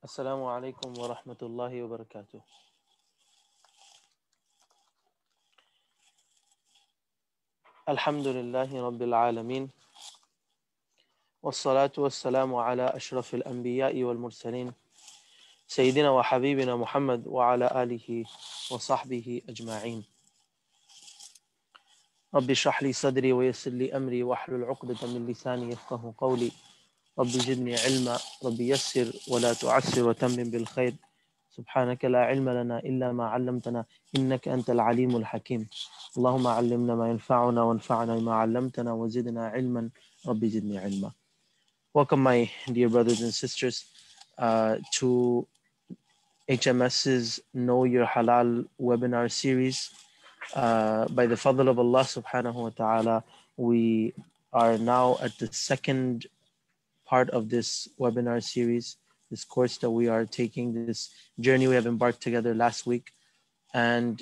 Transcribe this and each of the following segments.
السلام عليكم ورحمة الله وبركاته. الحمد لله رب العالمين، والصلاة والسلام على أشرف الأنبياء والمرسلين سيدنا وحبيبنا محمد وعلى آله وصحبه أجمعين. رب اشرح لي صدري ويسر لي أمري واحلل عقدة من لساني يفقه قولي. رب زدني علما، رب يسر ولا تعسر وتمم بالخير. سبحانك لا علم لنا إلا ما علمتنا إنك أنت العليم الحكيم. اللهم علمنا ما ينفعنا وانفعنا بما علمتنا وزدنا علما، رب زدني علما. Welcome my dear brothers and sisters to HMS's Know Your Halal webinar series. By the fadl of Allah subhanahu wa ta'ala, we are now at the second part of this webinar series, this course that we are taking, this journey we have embarked together last week. And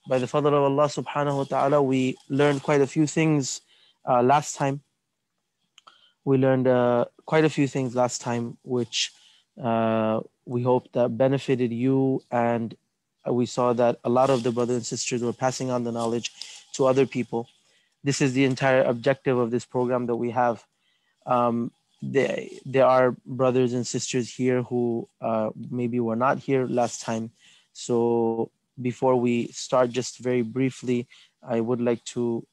by the fadl of Allah subhanahu wa ta'ala, we learned quite a few things last time. We learned quite a few things last time, which we hope that benefited you. And we saw that a lot of the brothers and sisters were passing on the knowledge to other people. This is the entire objective of this program that we have. There are brothers and sisters here who maybe were not here last time. So before we start, just very briefly, I would like to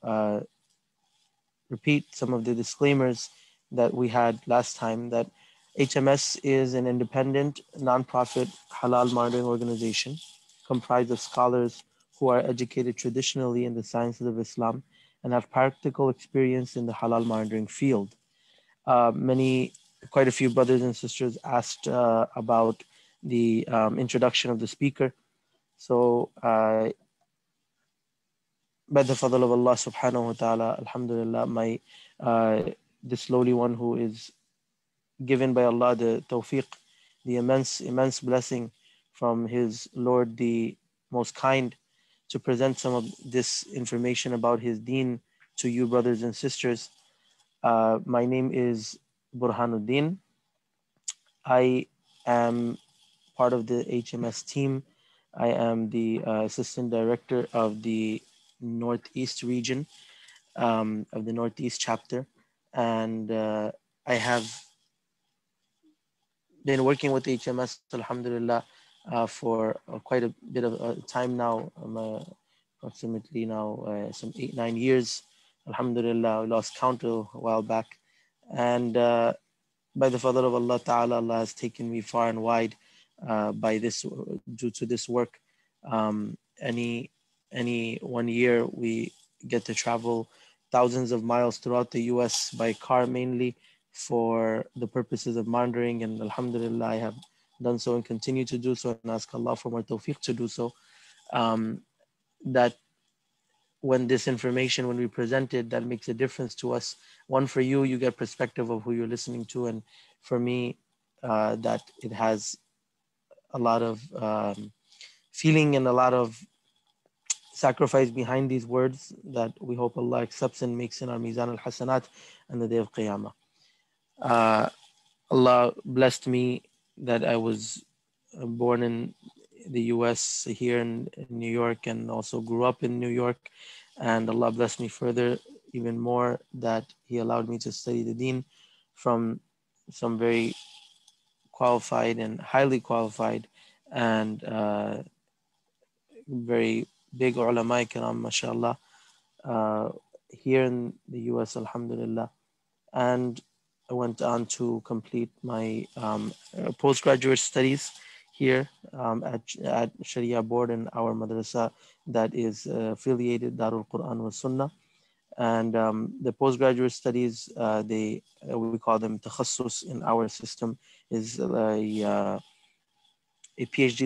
repeat some of the disclaimers that we had last time, that HMS is an independent, nonprofit halal monitoring organization comprised of scholars who are educated traditionally in the sciences of Islam and have practical experience in the halal monitoring field. Quite a few brothers and sisters asked about the introduction of the speaker. So by the fadl of Allah subhanahu wa ta'ala, alhamdulillah, this lowly one who is given by Allah the tawfiq, the immense blessing from his Lord, the most kind, to present some of this information about his deen to you brothers and sisters. My name is Burhanuddin. I am part of the HMS team. I am the assistant director of the Northeast region, of the Northeast chapter. And I have been working with HMS, alhamdulillah, for quite a bit of time now. Approximately now some 8-9 years. Alhamdulillah, I lost count a while back. And by the fadl of Allah Ta'ala, Allah has taken me far and wide due to this work. Any 1 year we get to travel thousands of miles throughout the US by car mainly for the purposes of monitoring, and alhamdulillah I have done so and continue to do so, and ask Allah for more tawfiq to do so. That when this information, when we present it, that makes a difference to us. One, for you, you get perspective of who you're listening to, and for me, that it has a lot of feeling and a lot of sacrifice behind these words that we hope Allah accepts and makes in our Mizan al-Hasanat on the day of Qiyamah. Allah blessed me that I was born in the US, here in New York, and also grew up in New York. And Allah blessed me further, even more, that He allowed me to study the deen from some very qualified and highly qualified and very big ulama kiram, mashallah, here in the US, alhamdulillah. And I went on to complete my postgraduate studies here at Sharia board in our madrasa that is affiliated Darul Quran wa Sunnah. And the postgraduate studies, we call them takhassus in our system, is a PhD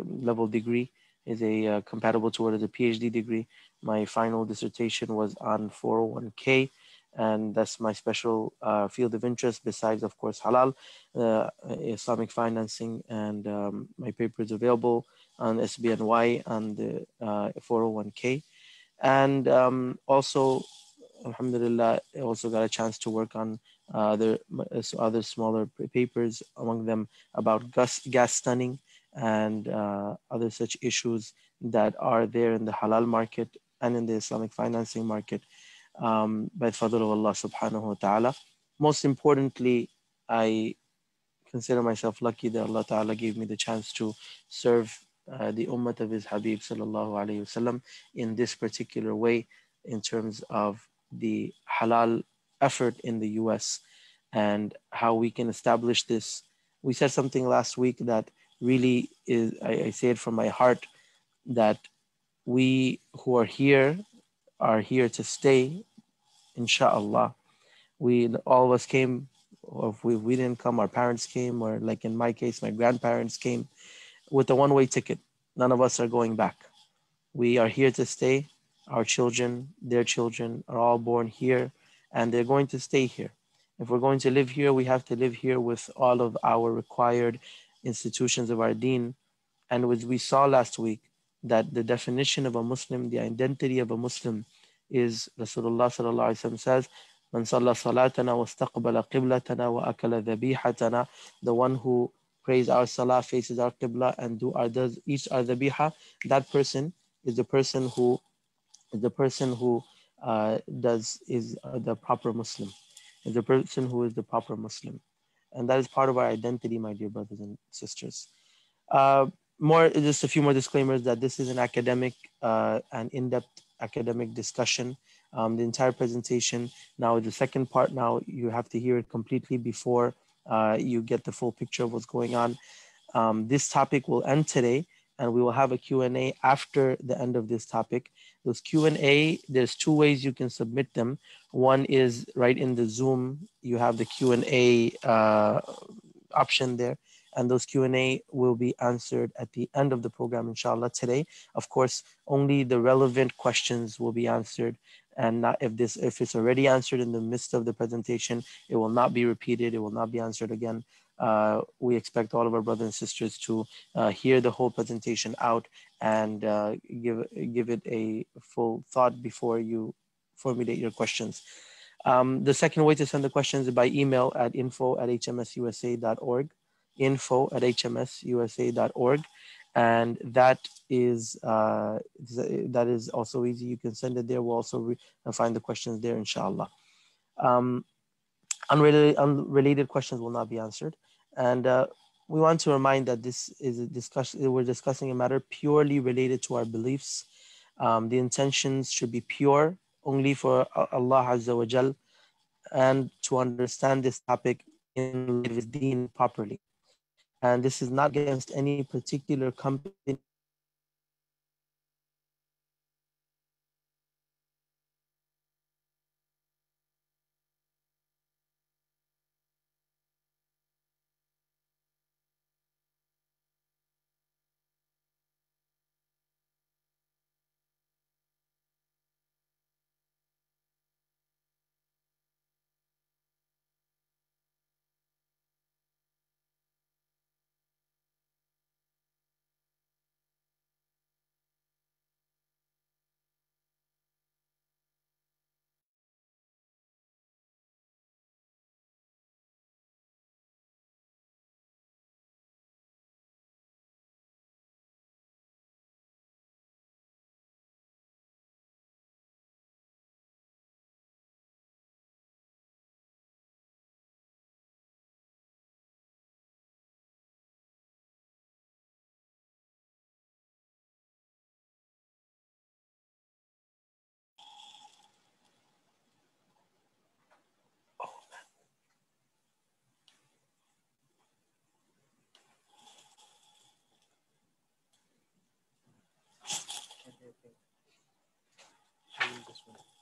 level degree, is compatible towards a PhD degree. My final dissertation was on 401k, and that's my special field of interest, besides, of course, halal, Islamic financing, and my paper is available on SBNY on the 401k. And also, alhamdulillah, I also got a chance to work on other smaller papers, among them about gas stunning and other such issues that are there in the halal market and in the Islamic financing market, by the fadl of Allah subhanahu wa ta'ala. Most importantly, I consider myself lucky that Allah Ta'ala gave me the chance to serve the ummah of His Habib Sallallahu Alaihi Wasallam in this particular way, in terms of the halal effort in the US and how we can establish this. We said something last week that really is, I say it from my heart, that we who are here to stay, inshallah. We all of us came, or if we didn't come, our parents came, or like in my case, my grandparents came with a one-way ticket. None of us are going back. We are here to stay. Our children, their children are all born here, and they're going to stay here. If we're going to live here, we have to live here with all of our required institutions of our deen. And as we saw last week, that the definition of a Muslim, the identity of a Muslim, is Rasulullah sallallahu alaihi wasallam says, "Man salla salatana wa istaqbala qiblatana wa akala dhabihatana." The one who prays our salah, faces our qibla, and does eats our dhabiha. That person is the person who does is the proper Muslim. Is the person who is the proper Muslim, and that is part of our identity, my dear brothers and sisters. Uh, just a few more disclaimers that this is an academic and in-depth academic discussion. The entire presentation now, the second part, now you have to hear it completely before you get the full picture of what's going on. This topic will end today, and we will have a Q&A after the end of this topic. Those Q&A, there's two ways you can submit them. One is right in the Zoom, you have the Q&A option there, and those Q&A will be answered at the end of the program, inshallah, today. Of course, only the relevant questions will be answered, and not if it's already answered in the midst of the presentation, it will not be repeated, it will not be answered again. We expect all of our brothers and sisters to hear the whole presentation out and give it a full thought before you formulate your questions. The second way to send the questions is by email at info@hmsusa.org, info@hmsusa.org. And that is also easy. You can send it there. We'll also find the questions there, inshallah. Unrelated questions will not be answered. And we want to remind that this is a discussion. We're discussing a matter purely related to our beliefs. The intentions should be pure, only for Allah Azza wa Jal, and to understand this topic in light of his deen properly. And this is not against any particular company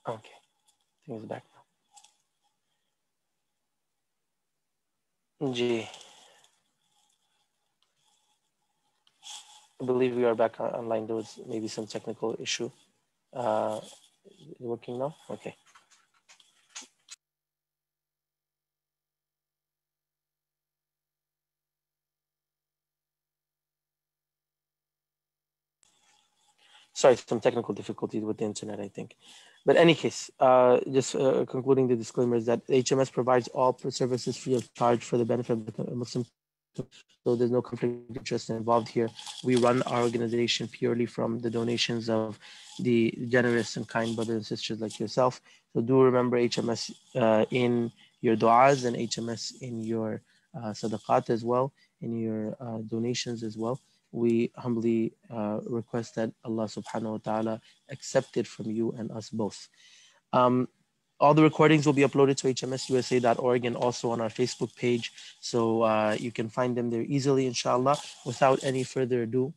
Okay, things back now. Ji, I believe we are back online. There was maybe some technical issue. Is it working now? Okay. Sorry, some technical difficulties with the internet, I think. But in any case, just concluding the disclaimer is that HMS provides all services free of charge for the benefit of the Muslim. So there's no conflict of interest involved here. We run our organization purely from the donations of the generous and kind brothers and sisters like yourself. So do remember HMS in your du'as and HMS in your sadaqat as well, in your donations as well. We humbly request that Allah subhanahu wa ta'ala accept it from you and us both. All the recordings will be uploaded to hmsusa.org and also on our Facebook page. So you can find them there easily, inshallah. Without any further ado,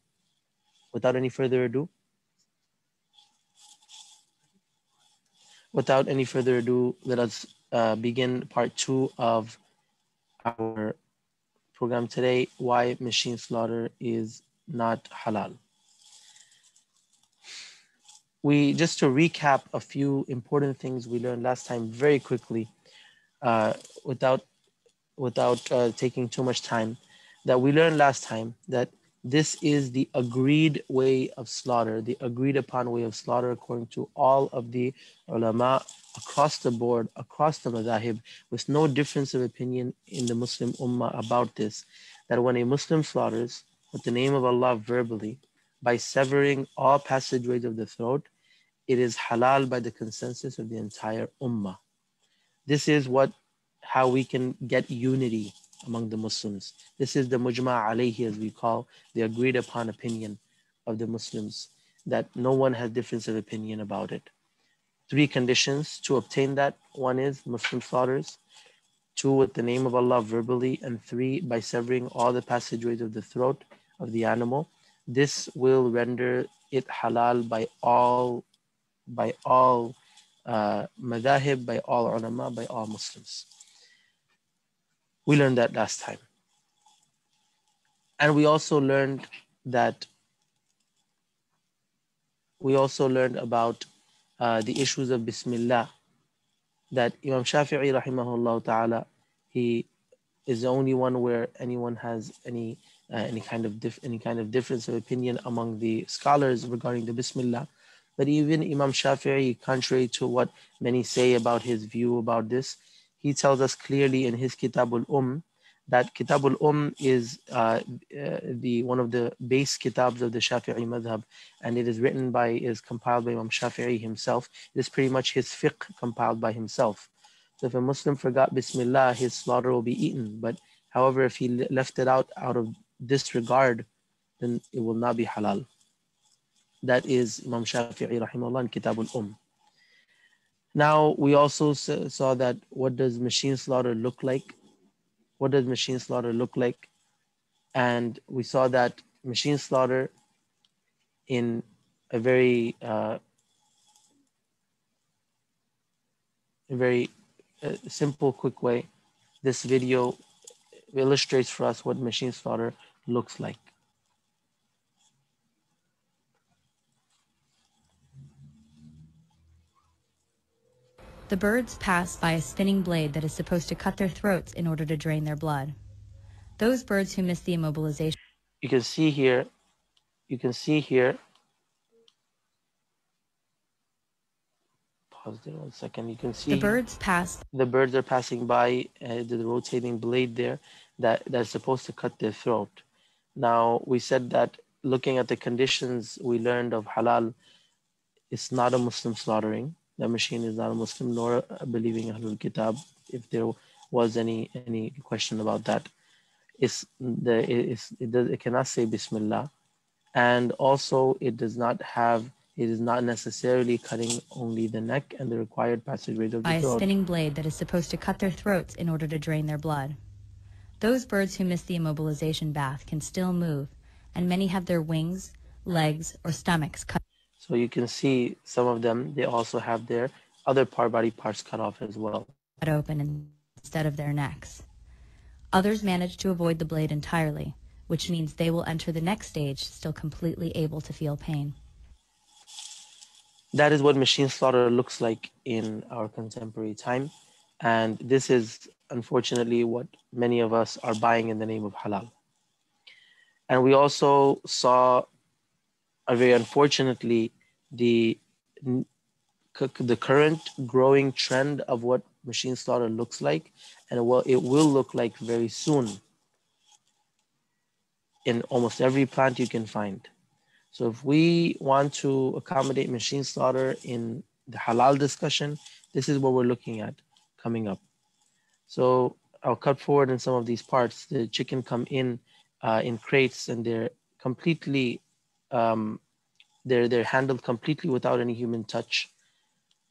let us begin part 2 of our program today, why machine slaughter is not halal. Just to recap a few important things we learned last time very quickly, without taking too much time, that we learned last time that this is the agreed way of slaughter, the agreed upon way of slaughter according to all of the ulama across the board, across the madhahib, with no difference of opinion in the Muslim ummah about this, that when a Muslim slaughters with the name of Allah verbally, by severing all passageways of the throat, it is halal by the consensus of the entire ummah. This is how we can get unity among the Muslims. This is the mujma' alayhi, as we call the agreed upon opinion of the Muslims, that no one has difference of opinion about it. 3 conditions to obtain that. 1 is Muslim slaughters, 2 with the name of Allah verbally, and 3 by severing all the passageways of the throat of the animal. This will render it halal by all madhahib, by all ulama, by all Muslims. We learned that last time. And we also learned about the issues of Bismillah, that Imam Shafi'i rahimahullah ta'ala, he is the only one where anyone has any kind of difference of opinion among the scholars regarding the Bismillah. But even Imam Shafi'i, contrary to what many say about his view about this, he tells us clearly in his Kitabul that Kitabul is one of the base kitabs of the Shafi'i madhab, and it is compiled by Imam Shafi'i himself. It is pretty much his fiqh compiled by himself. So if a Muslim forgot Bismillah, his slaughter will be eaten. But however, if he left it out of disregard, then it will not be halal. That is Imam Shafi'i rahimahullah in Kitabul. Now, we also saw that what does machine slaughter look like? And we saw that machine slaughter in a very simple, quick way. This video illustrates for us what machine slaughter looks like. The birds pass by a spinning blade that is supposed to cut their throats in order to drain their blood. Those birds who miss the immobilization. You can see here. Pause there 1 second. You can see the birds pass. The birds are passing by the rotating blade there that's supposed to cut their throat. Now, we said that looking at the conditions we learned of halal, it's not a Muslim slaughtering. The machine is not a Muslim, nor a believing Ahlul Kitab, if there was any question about that. It cannot say Bismillah, and also it is not necessarily cutting only the neck and the required passageways of the throat. By a spinning blade that is supposed to cut their throats in order to drain their blood. Those birds who miss the immobilization bath can still move, and many have their wings, legs, or stomachs cut. So you can see some of them, they also have their other body parts cut off as well. Cut open instead of their necks. Others manage to avoid the blade entirely, which means they will enter the next stage still completely able to feel pain. That is what machine slaughter looks like in our contemporary time. And this is unfortunately what many of us are buying in the name of halal. And we also saw very unfortunately, the the current growing trend of what machine slaughter looks like, and it will look like very soon in almost every plant you can find. So if we want to accommodate machine slaughter in the halal discussion, this is what we're looking at coming up. So I'll cut forward in some of these parts. The chicken come in crates, and they're completely they're handled completely without any human touch,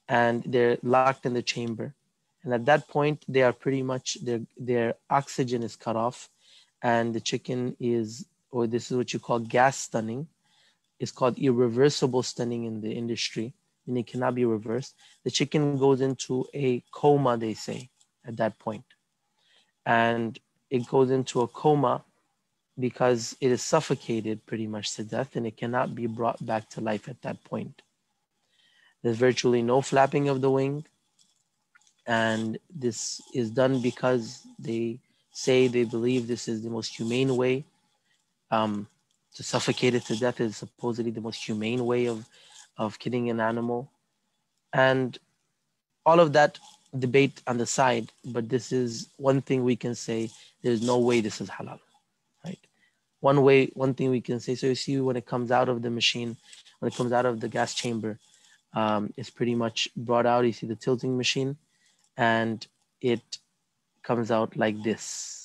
and they're locked in the chamber. And at that point, they are pretty much their oxygen is cut off, and the chicken is, or this is what you call gas stunning. It's called irreversible stunning in the industry, and it cannot be reversed. The chicken goes into a coma, they say, at that point. And it goes into a coma because it is suffocated pretty much to death, and it cannot be brought back to life at that point. There's virtually no flapping of the wing, and this is done because they believe this is the most humane way. To suffocate it to death is supposedly the most humane way of killing an animal. And all of that debate on the side, but this is one thing we can say: there's no way this is halal, right? One thing we can say. So you see, when it comes out of the machine, when it comes out of the gas chamber, it's pretty much brought out. You see the tilting machine, and it comes out like this.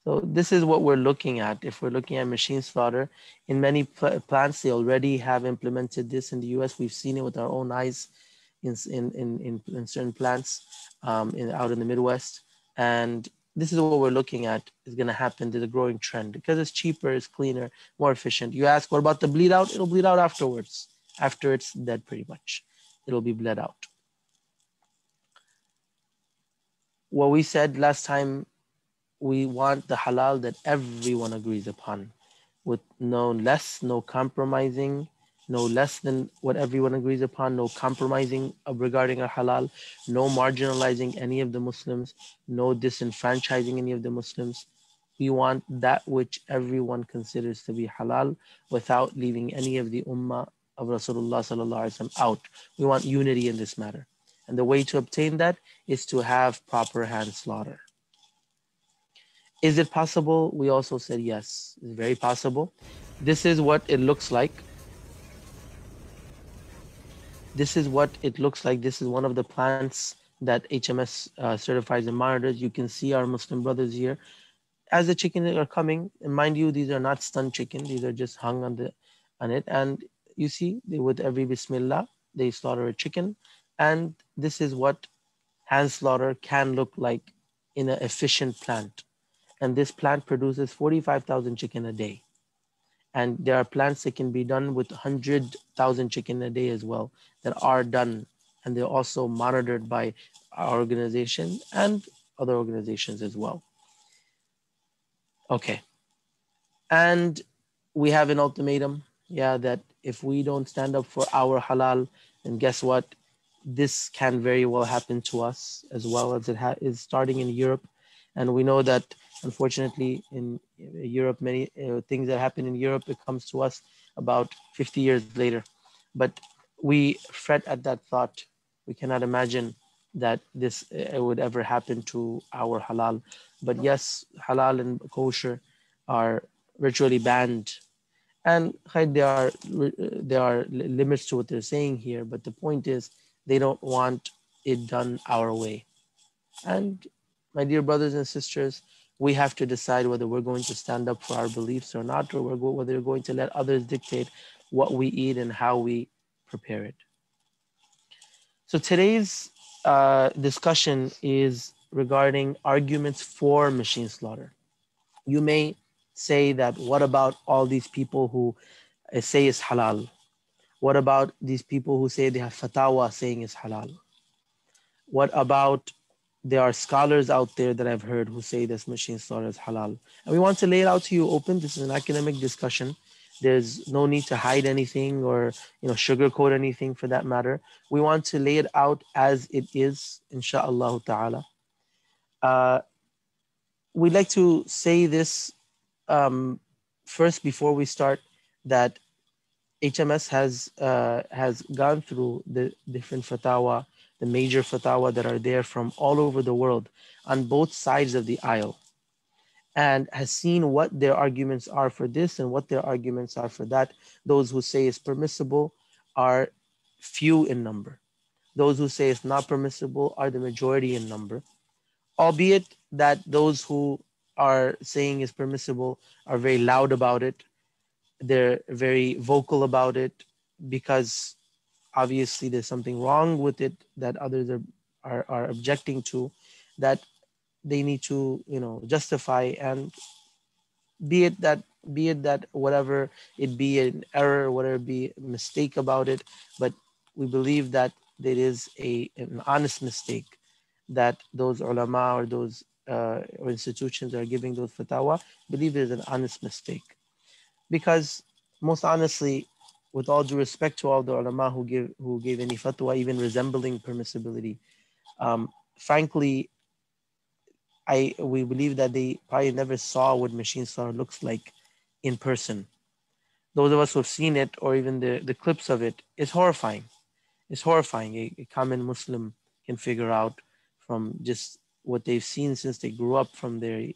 So this is what we're looking at. If we're looking at machine slaughter, in many plants, they already have implemented this in the US. We've seen it with our own eyes in certain plants out in the Midwest. And this is what we're looking at is going to happen. There's a growing trend because it's cheaper, it's cleaner, more efficient. You ask, what about the bleed out? It'll bleed out afterwards. After it's dead, pretty much. It'll be bled out. What we said last time, we want the halal that everyone agrees upon, with no less, no compromising, no less than what everyone agrees upon, no compromising regarding our halal, no marginalizing any of the Muslims, no disenfranchising any of the Muslims. We want that which everyone considers to be halal without leaving any of the ummah of Rasulullah sallallahu alaihi wasallam out. We want unity in this matter. And the way to obtain that is to have proper hand slaughter. Is it possible? We also said yes, it's very possible. This is what it looks like. This is what it looks like. This is one of the plants that HMS certifies and monitors. You can see our Muslim brothers here. As the chickens are coming, and mind you, these are not stunned chicken. These are just hung on it. And you see, with every Bismillah, they slaughter a chicken. And this is what hand slaughter can look like in an efficient plant. And this plant produces 45,000 chicken a day. And there are plants that can be done with 100,000 chicken a day as well that are done. And they're also monitored by our organization and other organizations as well. Okay. And we have an ultimatum, that if we don't stand up for our halal, then guess what? This can very well happen to us, as well as it is starting in Europe. And we know that, unfortunately, in Europe, many things that happen in Europe, it comes to us about 50 years later. But we fret at that thought. We cannot imagine that this would ever happen to our halal. But yes, halal and kosher are virtually banned. And there are limits to what they're saying here. But the point is, they don't want it done our way. And my dear brothers and sisters, we have to decide whether we're going to stand up for our beliefs or not, or whether we're going to let others dictate what we eat and how we prepare it. So today's discussion is regarding arguments for machine slaughter. You may say that, what about all these people who say it's halal? What about these people who say they have fatwa saying it's halal? What about, there are scholars out there that I've heard who say this machine slaughter is halal. And we want to lay it out to you open. This is an academic discussion. There's no need to hide anything or sugarcoat anything for that matter. We want to lay it out as it is, inshallah ta'ala. We'd like to say this first before we start, that HMS has gone through the different fatawa, the major fatawa that are there from all over the world on both sides of the aisle, and has seen what their arguments are for this and what their arguments are for that. Those who say it's permissible are few in number. Those who say it's not permissible are the majority in number, albeit that those who are saying it's permissible are very loud about it. They're very vocal about it because obviously there's something wrong with it that others are objecting to, that they need to justify. And be it that whatever it be an error, whatever it be a mistake about it, but we believe that there is an honest mistake that those ulama or those or institutions are giving those fatawa. Believe it is an honest mistake, because most honestly, with all due respect to all the ulama who gave any fatwa even resembling permissibility, frankly, we believe that they probably never saw what machine slaughter looks like in person. Those of us who have seen it, or even the clips of it, it's horrifying. It's horrifying. A common Muslim can figure out from just what they've seen since they grew up from their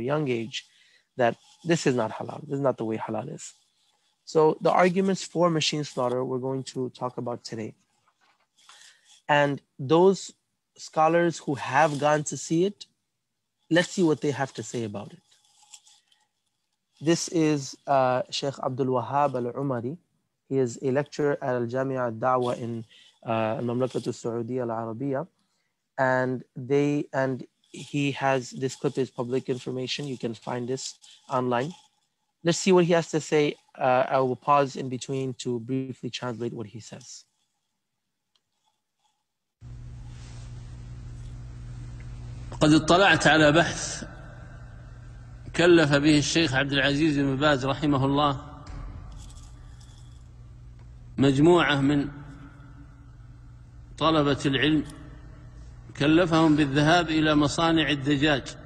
young age, that this is not halal. This is not the way halal is. So the arguments for machine slaughter we're going to talk about today. And those scholars who have gone to see it, let's see what they have to say about it. This is Sheikh Abdul Wahab Al-Umari. He is a lecturer at Al-Jamia Al-Da'wa in Al-Mamlakat Al-Saudi Al-Arabiya. And he has, this clip is public information. You can find this online. Let's see what he has to say. I will pause in between to briefly translate what he says. قد اطلعت على بحث كلف به الشيخ عبد العزيز بن باز رحمه الله مجموعة من طلبة العلم، كلفهم بالذهاب إلى مصانع الدجاج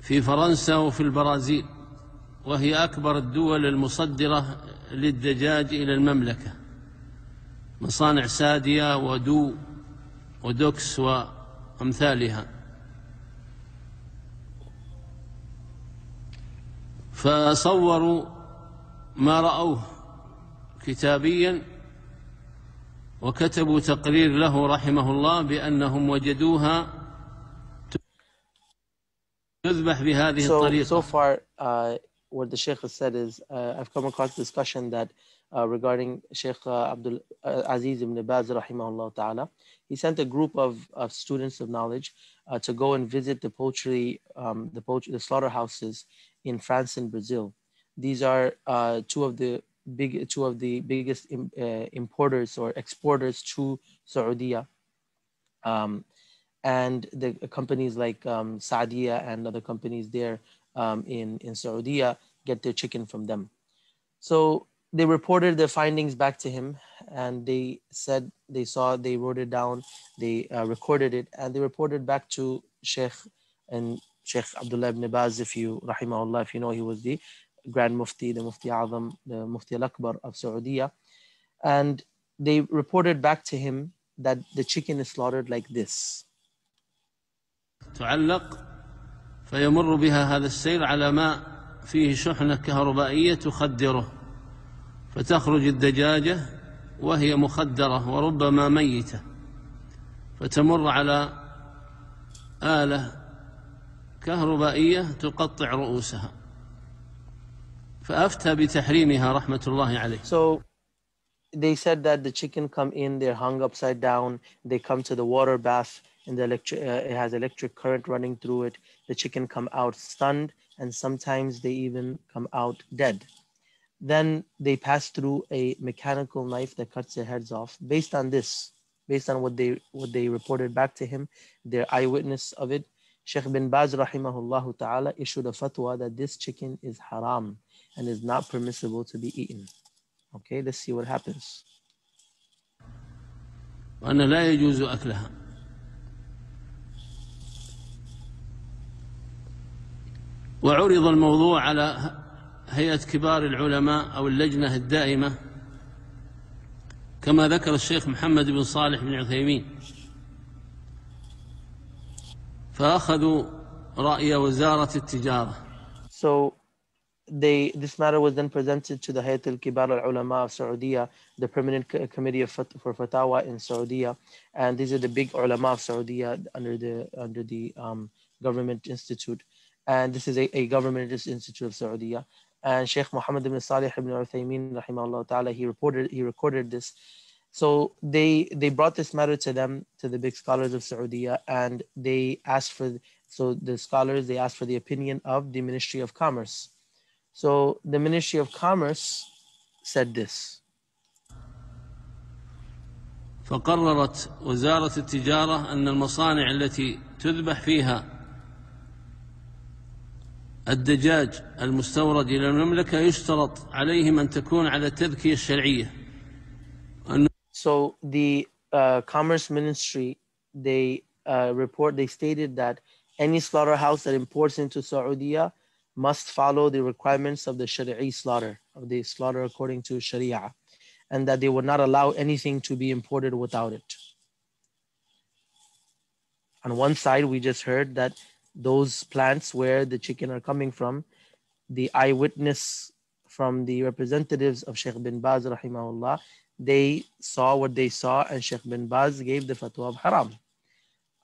في فرنسا وفي البرازيل، وهي أكبر الدول المصدرة للدجاج إلى المملكة، مصانع سادية ودو ودوكس وأمثالها. فصوروا ما رأوه كتابيا، وكتبوا تقرير له رحمه الله بأنهم وجدوها تذبح بهذه الطريقة. So far, what the Sheikh has said is, I've come across discussion that regarding Sheikh Abdul Aziz ibn Baz rahimahullah ta'ala. He sent a group of students of knowledge to go and visit the slaughterhouses in France and Brazil. These are two of the biggest importers or exporters to Saudi. And the companies like Saadia and other companies there in Saudi get their chicken from them. So they reported their findings back to him, and they said they wrote it down, they recorded it, and they reported back to Sheikh Abdullah ibn Baz, rahimahullah, if you know, he was the Grand Mufti, the Mufti Azam, the Mufti Al-Akbar of Saudi. And they reported back to him that the chicken is slaughtered like this. تعلق فيمر بها هذا السير على ماء فيه شحنة كهربائية تخدره، فتخرج الدجاجة وهي مخدرة وربما ميتة، فتمر على آلة كهربائية تقطع رؤوسها، فأفتى بتحريمها رحمة الله عليه. So they said that the chicken come in, they're hung upside down, they come to the water bath, and it has electric current running through it. The chicken come out stunned, and sometimes they even come out dead. Then they pass through a mechanical knife that cuts their heads off. Based on what they reported back to him, their eyewitness of it, Sheikh bin Baz rahimahullah ta'ala issued a fatwa that this chicken is haram and is not permissible to be eaten. Okay, let's see what happens. وأن لا يجوز أكلها. وعرض الموضوع على هيئة كبار العلماء أو اللجنة الدائمة كما ذكر الشيخ محمد بن صالح بن عثيمين، فأخذوا رأي وزارة التجارة. So this matter was then presented to the Hayat al-Kibar al-Ulama of Saudi, the permanent committee for Fatawa in Saudi, and these are the big ulama of Saudi under the government institute, and this is a government institute of Saudi. And Sheikh Muhammad ibn Salih ibn Uthaymeen rahimahullah ta'ala, he recorded this. So they brought this matter to them, to the big scholars of Saudi, and they asked for, so the scholars, they asked for the opinion of the Ministry of Commerce. So the Ministry of Commerce said this. فقررت وزارة التجارة أن المصانع التي تذبح فيها الدجاج المستورد إلى المملكة يشترط عليهم أن تكون على التذكية الشرعية. So the Commerce Ministry, they stated that any slaughterhouse that imports into Saudi must follow the requirements of the Shari'i slaughter, of the slaughter according to Sharia, and that they would not allow anything to be imported without it. On one side, we just heard that those plants where the chicken are coming from, the eyewitness from the representatives of Sheikh bin Baz rahimahullah, they saw what they saw, and Sheikh bin Baz gave the fatwa of haram.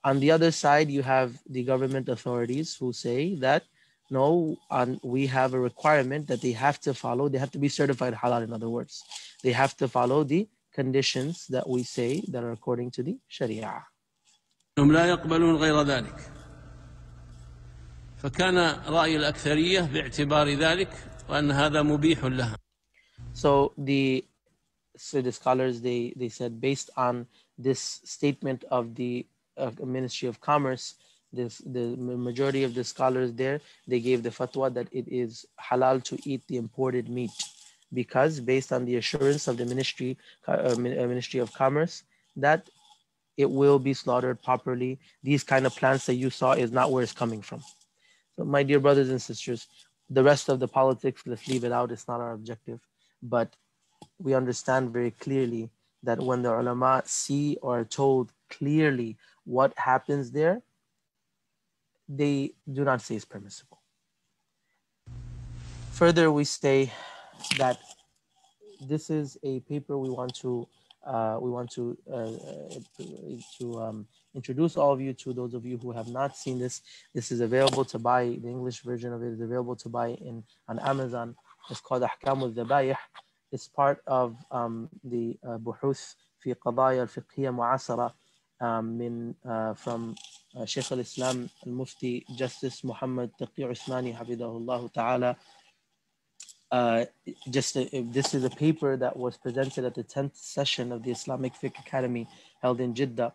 On the other side, you have the government authorities who say that no, we have a requirement that they have to follow. They have to be certified halal, in other words. They have to follow the conditions that we say that are according to the Sharia. هم لا يقبلون غير ذلك. فكان رأي الأكثرية باعتبار ذلك وأن هذا مبيح لها. So the scholars, they said, based on this statement of the Ministry of Commerce, the majority of the scholars there, they gave the fatwa that it is halal to eat the imported meat, because based on the assurance of the Ministry of Commerce that it will be slaughtered properly. These kind of plants that you saw is not where it's coming from. So my dear brothers and sisters, the rest of the politics, let's leave it out. It's not our objective. But we understand very clearly that when the ulama see or are told clearly what happens there, they do not say it's permissible. Further, we say that this is a paper we want to introduce all of you to. Those of you who have not seen this, this is available to buy. The English version of it is available to buy on Amazon. It's called Ahkam al-Dhabayih. It's part of the Buhuth fi Qadaya al-Fiqhiyya Mu'asara from Shaykh al-Islam al-Mufti Justice Muhammad Taqi Usmani Hafidahullah Ta'ala. This is a paper that was presented at the 10th session of the Islamic Fiqh Academy held in Jeddah,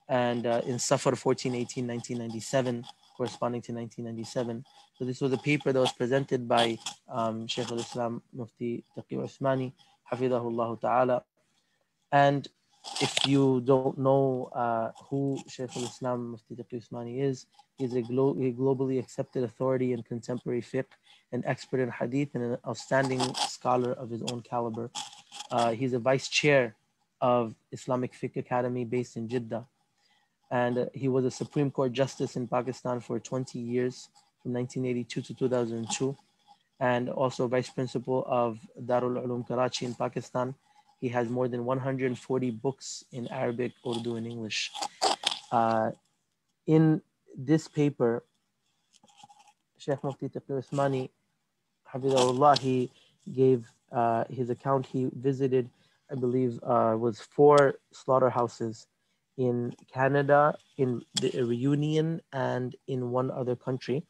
and in Safar 14/18, 1997, corresponding to 1997. So this was a paper that was presented by Shaykh al-Islam Mufti Taqi Usmani Hafidahullah Ta'ala. And if you don't know who Shaykh al-Islam Mufti Taqi Usmani is, he's a globally accepted authority in contemporary fiqh, an expert in hadith, and an outstanding scholar of his own caliber. He's a vice chair of Islamic Fiqh Academy based in Jeddah. And he was a Supreme Court Justice in Pakistan for 20 years, from 1982 to 2002, and also Vice Principal of Darul Ulum Karachi in Pakistan. He has more than 140 books in Arabic, Urdu, and English. In this paper, Sheikh Mufti Taqi Usmani, Hafidahullah, he gave his account. He visited, I believe, was 4 slaughterhouses in Canada, in the Reunion, and in one other country.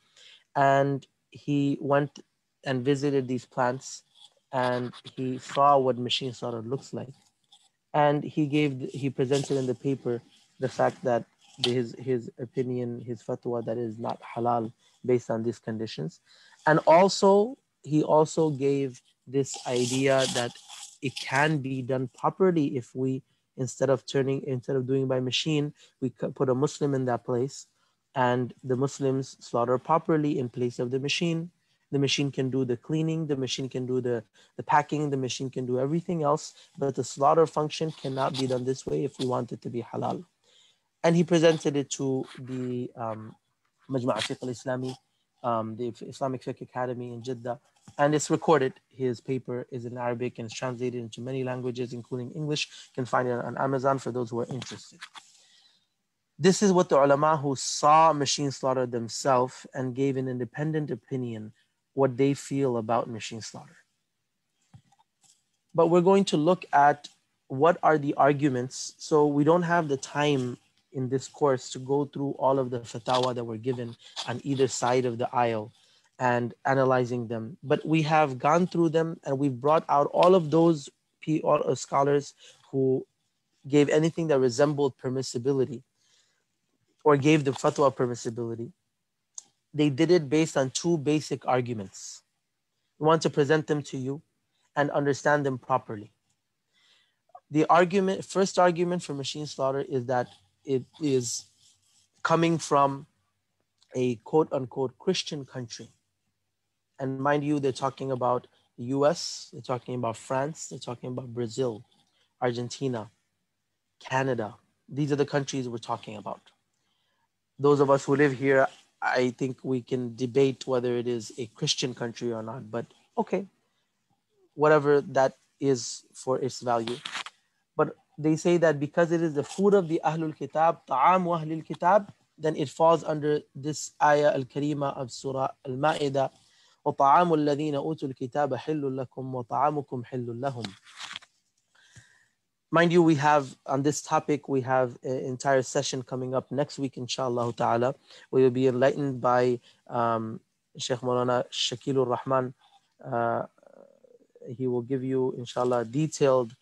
And he went and visited these plants, and he saw what machine slaughter looks like. And he presented in the paper the fact that his opinion, his fatwa, that is not halal based on these conditions. And also, he also gave this idea that it can be done properly if we, instead of doing by machine, we put a Muslim in that place, and the Muslims slaughter properly in place of the machine, The machine can do the cleaning, the machine can do the packing, the machine can do everything else, but the slaughter function cannot be done this way if we want it to be halal. And he presented it to the Majma' Fiqh al-Islami, the Islamic Fiqh Academy in Jeddah, and it's recorded. His paper is in Arabic and it's translated into many languages, including English. You can find it on Amazon for those who are interested. This is what the ulama who saw machine slaughter themselves and gave an independent opinion, what they feel about machine slaughter. But we're going to look at what are the arguments. So we don't have the time in this course to go through all of the fatwa that were given on either side of the aisle and analyzing them. But we have gone through them and we've brought out all of those scholars who gave anything that resembled permissibility or gave the fatwa permissibility. They did it based on two basic arguments. We want to present them to you and understand them properly. The first argument for machine slaughter is that it is coming from a quote unquote Christian country. And mind you, they're talking about the US, they're talking about France, they're talking about Brazil, Argentina, Canada. These are the countries we're talking about. Those of us who live here, I think we can debate whether it is a Christian country or not, but okay, whatever that is for its value. But they say that because it is the food of the Ahlul Kitab, ta'am wa Ahlul Kitab, then it falls under this ayah al-karima of Surah Al-Ma'idah, وَطَعَامُ الَّذِينَ أُوتُوا الْكِتَابَ حِلٌّ لَكُمْ وَطَعَامُكُمْ حِلٌّ لَهُمْ. Mind you, we have on this topic, we have an entire session coming up next week, inshallah ta'ala. We will be enlightened by Sheikh Maulana Shakilur Rahman. He will give you, inshallah, a detailed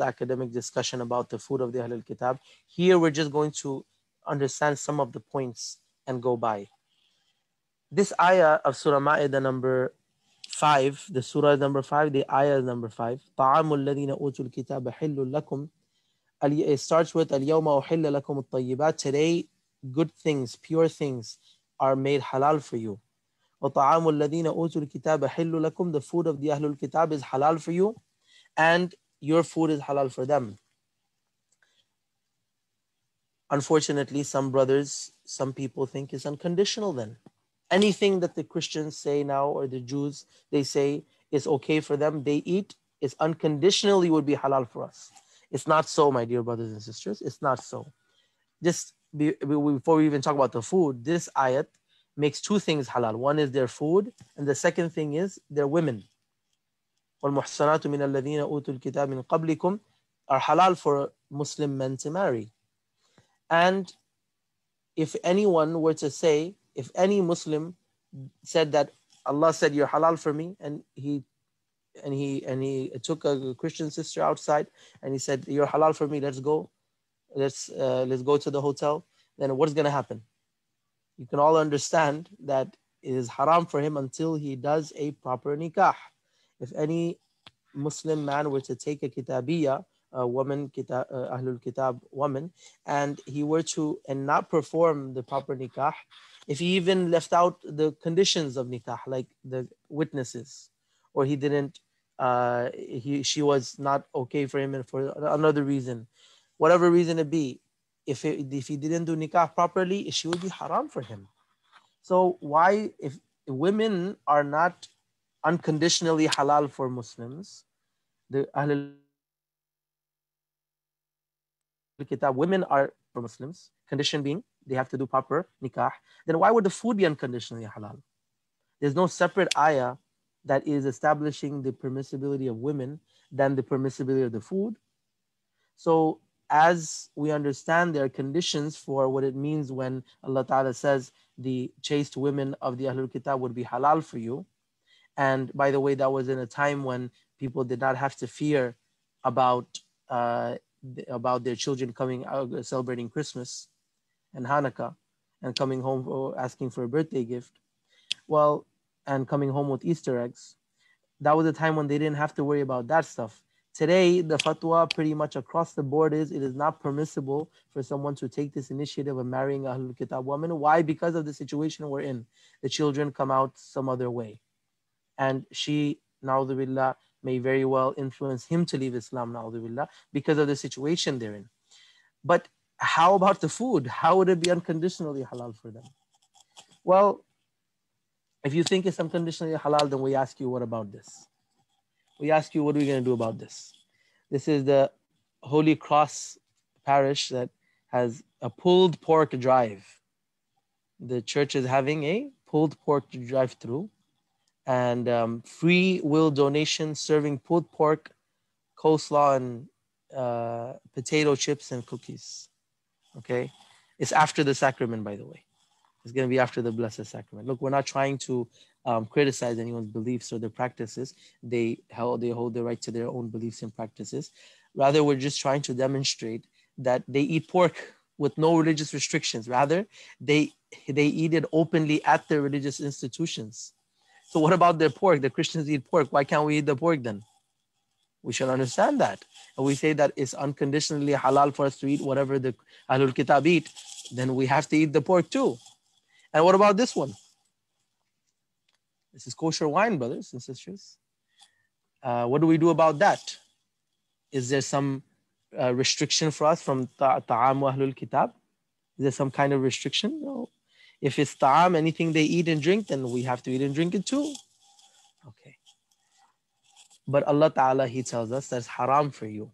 academic discussion about the food of the Ahlul Kitab. Here, we're just going to understand some of the points and go by. This ayah of Surah Ma'idah number 5, the surah is number 5, the ayah is number 5. طَعَامُ الَّذِينَ أُوتُوا الْكِتَابَ حِلٌّ لَكُمْ. It starts with الْيَوْمَ أُحِلَّ لَكُمُ الطَّيِّبَاتِ. Today, good things, pure things are made halal for you. وَطَعَامُ الَّذِينَ أُوتُوا الْكِتَابَ حِلٌّ لَكُمْ. The food of the Ahlul Kitab is halal for you, and your food is halal for them. Unfortunately, some brothers, some people think it's unconditional then. Anything that the Christians say now or the Jews, they say is okay for them, they eat, is unconditionally would be halal for us. It's not so, my dear brothers and sisters. It's not so. Before we even talk about the food, this ayat makes two things halal. One is their food, and the second thing is their women. وَالْمُحْصَنَاتُ مِنَ الَّذِينَ أُوتُوا الْكِتَابَ مِنْ قَبْلِكُمْ are halal for Muslim men to marry. And if anyone were to say, if any Muslim said that Allah said you're halal for me, and he took a Christian sister outside and he said you're halal for me, let's go to the hotel, then what's going to happen? You can all understand that it is haram for him until he does a proper nikah. If any Muslim man were to take a kitabiyya, a woman, Ahlul Kitab woman, and he were to not perform the proper nikah, if he even left out the conditions of nikah, like the witnesses, or he didn't, she was not okay for him and for another reason, whatever reason it be, if he didn't do nikah properly, she would be haram for him. So why, if women are not unconditionally halal for Muslims, the Ahlul Kitab women are for Muslims, condition being they have to do proper nikah, then why would the food be unconditionally halal? There's no separate ayah that is establishing the permissibility of women than the permissibility of the food. So as we understand, there are conditions for what it means when Allah Ta'ala says the chaste women of the Ahlul Kitab would be halal for you. And by the way, that was in a time when people did not have to fear about their children coming out celebrating Christmas and Hanukkah and coming home asking for a birthday gift. Well, and coming home with Easter eggs. That was a time when they didn't have to worry about that stuff. Today, the fatwa pretty much across the board is it is not permissible for someone to take this initiative of marrying a Ahlul Kitab woman. Why? Because of the situation we're in. The children come out some other way. And she, na'udhu billah, may very well influence him to leave Islam, na'udhu billah, because of the situation they're in. But how about the food? How would it be unconditionally halal for them? Well, if you think it's unconditionally halal, then we ask you, what about this? We ask you, what are we going to do about this? This is the Holy Cross parish that has a pulled pork drive. The church is having a pulled pork drive-through and free will donation serving pulled pork, coleslaw, and potato chips and cookies. Okay? It's after the sacrament, by the way. It's going to be after the Blessed Sacrament. Look, we're not trying to criticize anyone's beliefs or their practices. They hold the right to their own beliefs and practices. Rather, we're just trying to demonstrate that they eat pork with no religious restrictions. Rather, they eat it openly at their religious institutions. So what about their pork? The Christians eat pork. Why can't we eat the pork then? We should understand that. And we say that it's unconditionally halal for us to eat whatever the Ahlul Kitab eat, then we have to eat the pork too. And what about this one? This is kosher wine, brothers and sisters. What do we do about that? Is there some restriction for us from ta'am wa ahlul kitab? Is there some kind of restriction? No. If it's ta'am, anything they eat and drink, then we have to eat and drink it too. Okay. But Allah Ta'ala, He tells us that's haram for you.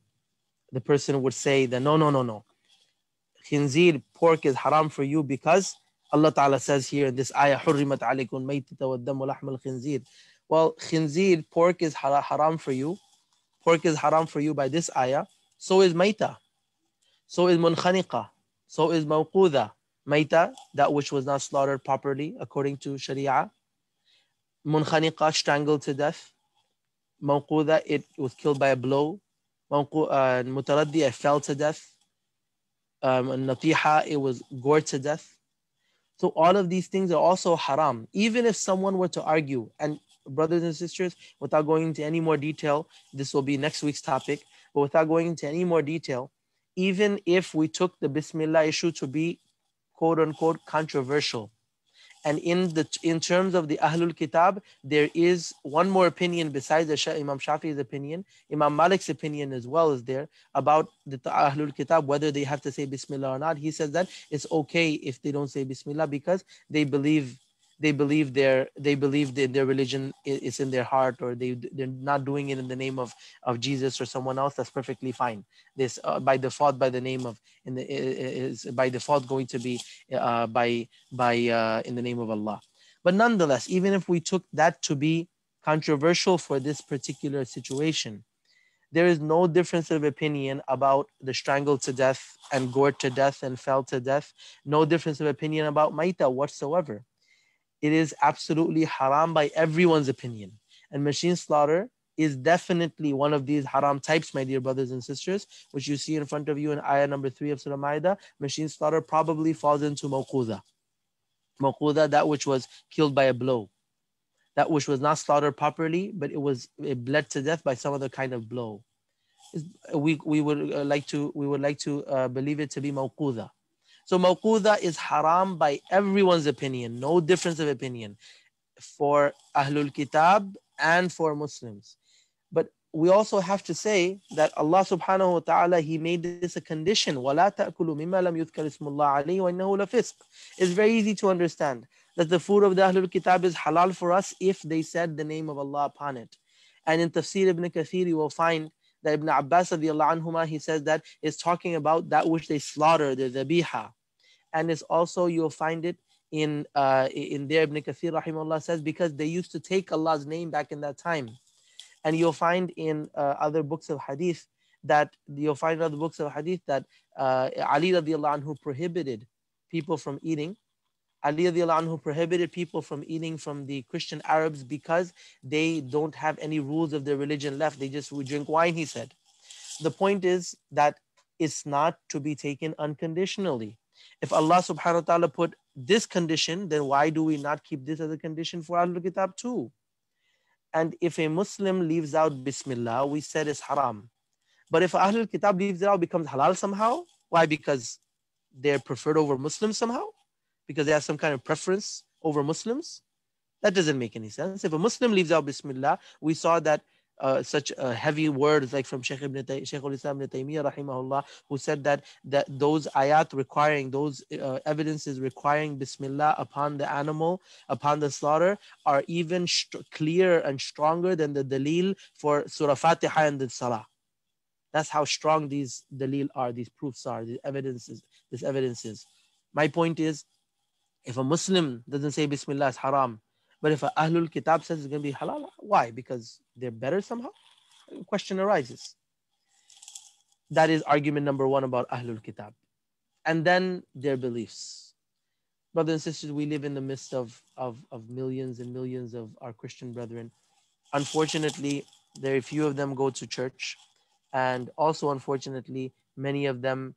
The person would say that no. Khinzir, pork is haram for you because Allah Ta'ala says here in this ayah, حُرِّمَتْ عَلَيْكُمْ مَيْتَةَ وَالدَّمُ وَلَحْمَ الْخِنْزِيرِ. Well, khinzir, pork is haram for you. Pork is haram for you by this ayah. So is maita. So is munkhaniqa. So is mawquda. Maita, that which was not slaughtered properly according to Sharia. Munkhaniqa, strangled to death. Mawquda, it was killed by a blow. Mutaraddi, it fell to death. Natiha, it was gored to death. So all of these things are also haram. Even if someone were to argue, and brothers and sisters, without going into any more detail, this will be next week's topic, but without going into any more detail, even if we took the Bismillah issue to be quote unquote controversial, and in terms of the Ahlul Kitab, there is one more opinion besides the Imam Shafi'i's opinion. Imam Malik's opinion as well is there about the Ahlul Kitab, whether they have to say Bismillah or not. He says that it's okay if they don't say Bismillah because they believe their religion is in their heart, or they're not doing it in the name of Jesus or someone else. That's perfectly fine. This by default, by the name of is by default going to be by in the name of Allah. But nonetheless, even if we took that to be controversial for this particular situation, there is no difference of opinion about the strangled to death and gored to death and fell to death. No difference of opinion about maita whatsoever. It is absolutely haram by everyone's opinion. And machine slaughter is definitely one of these haram types, my dear brothers and sisters, which you see in front of you in ayah number 3 of Surah Ma'idah. Machine slaughter probably falls into mawquda. Mawquda, that which was killed by a blow. That which was not slaughtered properly, but it bled to death by some other kind of blow. We would like to believe it to be mawquda. So mawquda is haram by everyone's opinion, no difference of opinion for Ahlul Kitab and for Muslims. But we also have to say that Allah subhanahu wa ta'ala, He made this a condition. وَلَا تَأْكُلُوا مِمَّا لَمْ يُذْكَرِ اسْمُ اللَّهِ عَلَيْهِ وَإِنَّهُ لَفِسْقٌ. It's very easy to understand that the food of the Ahlul Kitab is halal for us if they said the name of Allah upon it. And in Tafsir Ibn Kathir, you will find that Ibn Abbas radiallahu anhuma, he says that it's talking about that which they slaughter, the dhabiha. And it's also, you'll find it in there, Ibn Kathir rahimahullah says, because they used to take Allah's name back in that time. And you'll find in other books of hadith that Ali radiallahu anhu prohibited people from eating. Ali radiallahu anhu prohibited people from eating from the Christian Arabs because they don't have any rules of their religion left. They just would drink wine, he said. The point is that it's not to be taken unconditionally. If Allah subhanahu wa ta'ala put this condition, then why do we not keep this as a condition for Ahlul Kitab too? And if a Muslim leaves out Bismillah, we said it's haram. But if Ahlul Kitab leaves it out, it becomes halal somehow. Why? Because they're preferred over Muslims somehow? Because they have some kind of preference over Muslims? That doesn't make any sense. If a Muslim leaves out Bismillah, we saw that such heavy words like from Shaykh al-Islam ibn Taymiyyah rahimahullah, who said that those ayat requiring, those evidences requiring Bismillah upon the animal, upon the slaughter, are even clearer and stronger than the dalil for Surah Fatiha and the Salah. That's how strong these dalil are, these proofs are, these evidences, this evidence is. My point is, if a Muslim doesn't say Bismillah, it's haram. But if a Ahlul Kitab says it's going to be halal, why? Because they're better somehow? The question arises. That is argument number one about Ahlul Kitab. And then their beliefs. Brothers and sisters, we live in the midst of millions and millions of our Christian brethren. Unfortunately, very few of them go to church. And also, unfortunately, many of them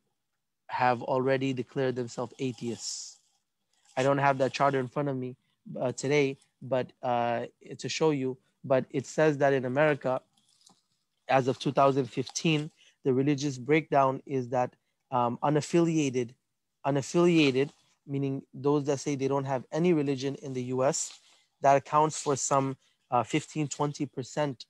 have already declared themselves atheists. I don't have that charter in front of me today, but to show you. But it says that in America, as of 2015, the religious breakdown is that unaffiliated, meaning those that say they don't have any religion in the U.S., that accounts for some 15-20%.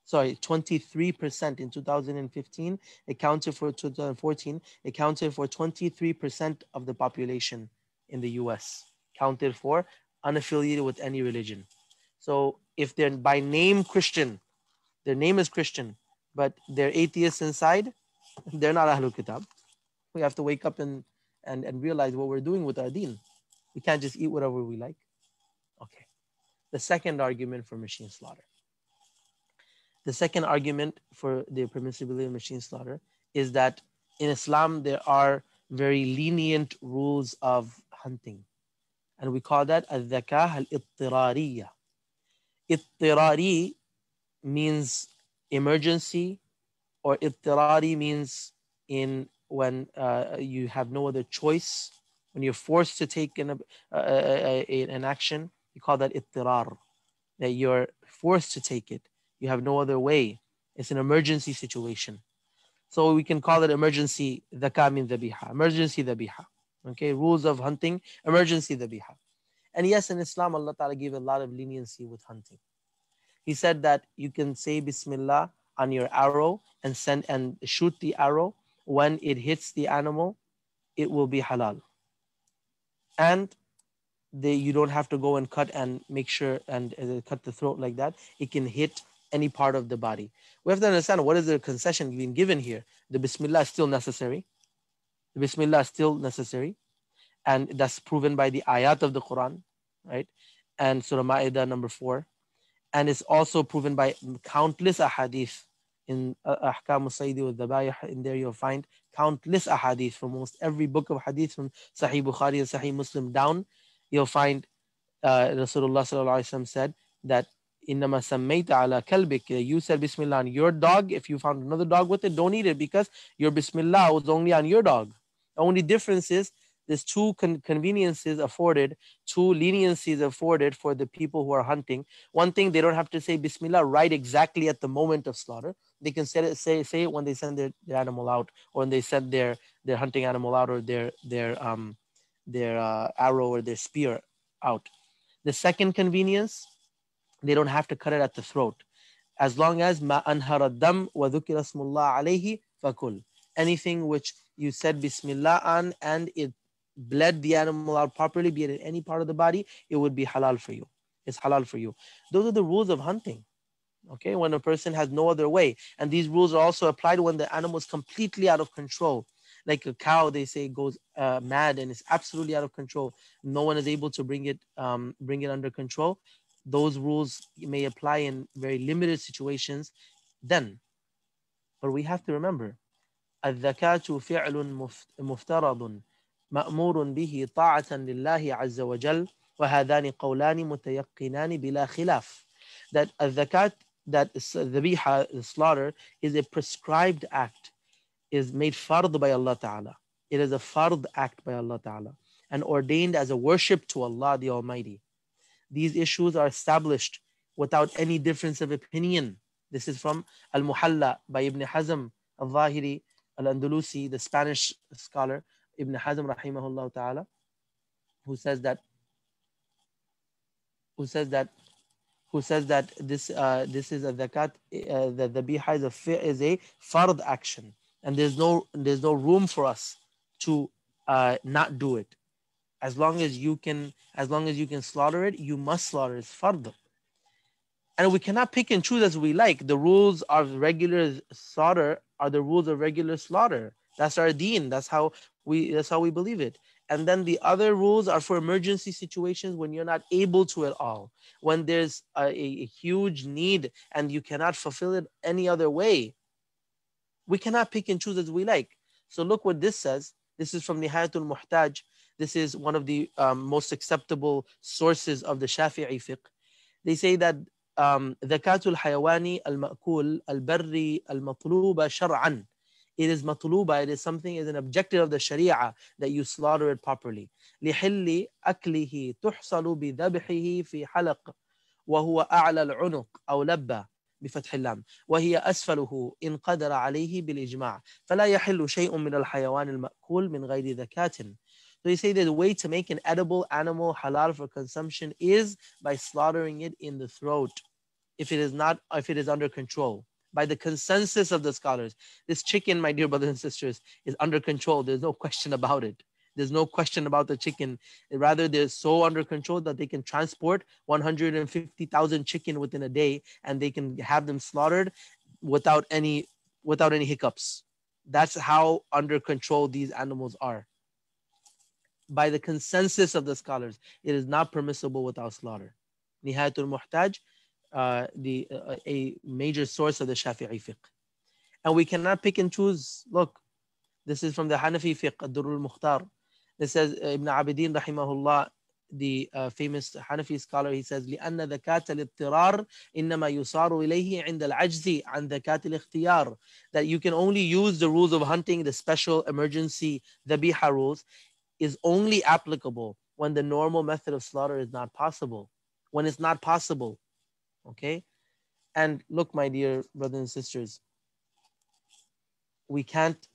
Sorry, 23% in 2015, accounted for 2014, accounted for 23% of the population in the US, counted for unaffiliated with any religion. So if they're by name Christian, their name is Christian, but they're atheists inside, they're not Ahlul Kitab. We have to wake up and realize what we're doing with our deen. We can't just eat whatever we like. Okay. The second argument for machine slaughter. The second argument for the permissibility of machine slaughter is that in Islam, there are very lenient rules of hunting. And we call that al-dhakah al-ittirariya. Ittirari means emergency, or ittirari means when you have no other choice, when you're forced to take an action, you call that ittirar, that you're forced to take it. You have no other way. It's an emergency situation. So we can call it emergency dhaka min dhabiha, emergency dhabiha. Okay, rules of hunting, emergency dhabiha. And yes, in Islam, Allah Ta'ala gave a lot of leniency with hunting. He said that you can say Bismillah on your arrow and shoot the arrow. When it hits the animal, it will be halal. And you don't have to go and cut and make sure and cut the throat like that. It can hit any part of the body. We have to understand what is the concession being given here. The Bismillah is still necessary. The Bismillah is still necessary. And that's proven by the ayat of the Quran, right? And Surah Ma'idah number 4. And it's also proven by countless ahadith. In Ahkam al-Sayyidi wal-Dhabayih, in there you'll find countless ahadith from almost every book of hadith, from Sahih Bukhari and Sahih Muslim down. You'll find Rasulullah sallallahu alaihi wasallam said that إِنَّمَا سَمَّيْتَ عَلَى كَلْبِكَ, you said Bismillah on your dog. If you found another dog with it, don't eat it, because your Bismillah was only on your dog. The only difference is there's two conveniences afforded, two leniencies afforded for the people who are hunting. One thing, they don't have to say Bismillah right exactly at the moment of slaughter. They can say it when they send their animal out, or when they send their hunting animal out, or their arrow or their spear out. The second convenience, they don't have to cut it at the throat. As long as ma anhara dam wa dhukira smullah alayhi fakul. Anything which you said Bismillah on and it bled the animal out properly, be it in any part of the body, it would be halal for you. It's halal for you. Those are the rules of hunting. Okay, when a person has no other way. And these rules are also applied when the animal is completely out of control. Like a cow, they say, goes mad and is absolutely out of control. No one is able to bring it under control. Those rules may apply in very limited situations then. But we have to remember, الذكاة فعل مفترض مأمور به طاعة لله عز وجل وهذان قولان متيقنان بلا خلاف. That الذكاة, that dhabiha, the slaughter, is a prescribed act, is made fard by Allah Ta'ala. It is a fard act by Allah Ta'ala and ordained as a worship to Allah the Almighty. These issues are established without any difference of opinion. This is from Al-Muhalla by Ibn Hazm al-Zahiri al-Andalusi, the Spanish scholar, Ibn Hazm rahimahullah ta'ala, who says that who says that this is a zakat, the dhabiha is a fard action, and there's no room for us to not do it. As long as you can slaughter it, you must slaughter it. It's fard. And we cannot pick and choose as we like. The rules of regular slaughter are the rules of regular slaughter. That's our deen. That's how we believe it. And then the other rules are for emergency situations when you're not able to at all. When there's a huge need and you cannot fulfill it any other way. We cannot pick and choose as we like. So look what this says. This is from Nihayatul Muhtaj. This is one of the most acceptable sources of the Shafi'i fiqh. They say that ذكاة الحيوان المأكول البري المطلوبة شرعا. It is matluba, it is something, it is an objective of the Sharia that you slaughter it properly. لحل أكله تحصل بذبحه في حلق وهو أعلى العنق أو لبة بفتح اللام وهي أسفله إن قدر عليه بالإجماع فلا يحل شيء من الحيوان المأكول من غير ذكاة. So you say that the way to make an edible animal halal for consumption is by slaughtering it in the throat. If it is under control, by the consensus of the scholars, this chicken, my dear brothers and sisters, is under control. There's no question about it. There's no question about the chicken. Rather, they're so under control that they can transport 150,000 chicken within a day, and they can have them slaughtered without any hiccups. That's how under control these animals are. By the consensus of the scholars, it is not permissible without slaughter. Nihayatul Muhtaj, a major source of the Shafi'i fiqh. And we cannot pick and choose. Look, this is from the Hanafi fiqh, Ad-Durrul Mukhtar. It says, Ibn Abidin rahimahullah, the famous Hanafi scholar, he says, لأن ذكاة الاضطرار إنما يصار إليه عند العجز عن ذكاة الاختيار. That you can only use the rules of hunting, the special emergency dhabiha rules, is only applicable when the normal method of slaughter is not possible. When it's not possible. Okay? And look, my dear brothers and sisters, we can't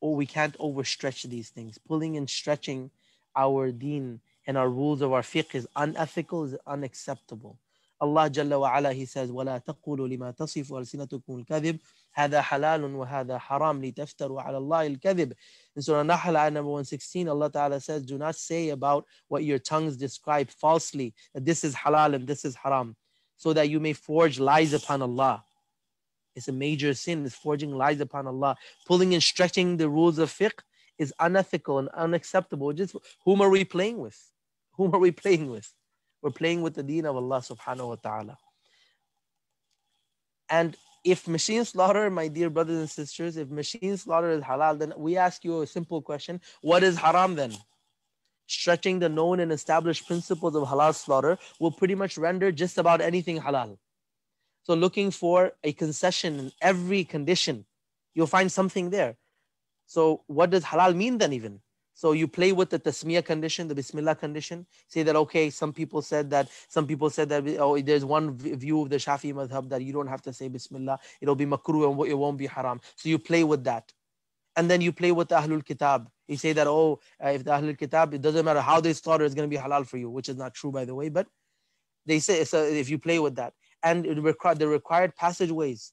overstretch these things. Pulling and stretching our deen and our rules of our fiqh is unethical, is unacceptable. Allah Jalla wa Ala, He says, وَلَا تَقُولُوا لِمَا تَصِفُ أَلْسِنَتُكُمُ الْكَذِبِ هَذَا حَلَالٌ وَهَذَا حَرَامٌ لِتَفْتَرُوا عَلَى اللَّهِ الْكَذِبِ. In Surah Nahl, ayah number 116, Allah Ta'ala says, do not say about what your tongues describe falsely, that this is halal and this is haram, so that you may forge lies upon Allah. It's a major sin, it's forging lies upon Allah. Pulling and stretching the rules of fiqh is unethical and unacceptable. Just whom are we playing with? Whom are we playing with? We're playing with the deen of Allah subhanahu wa ta'ala. And if machine slaughter, my dear brothers and sisters, if machine slaughter is halal, then we ask you a simple question. What is haram then? Stretching the known and established principles of halal slaughter will pretty much render just about anything halal. So looking for a concession in every condition, you'll find something there. So what does halal mean then even? So you play with the tasmiyah condition, the bismillah condition. Say that, okay, some people said that, oh, there's one view of the Shafi'i madhab that you don't have to say bismillah. It'll be makruh and it won't be haram. So you play with that. And then you play with the Ahlul Kitab. You say that, if the Ahlul Kitab, it doesn't matter how they slaughter, it's going to be halal for you, which is not true, by the way. But they say, so if you play with that. And the required passageways.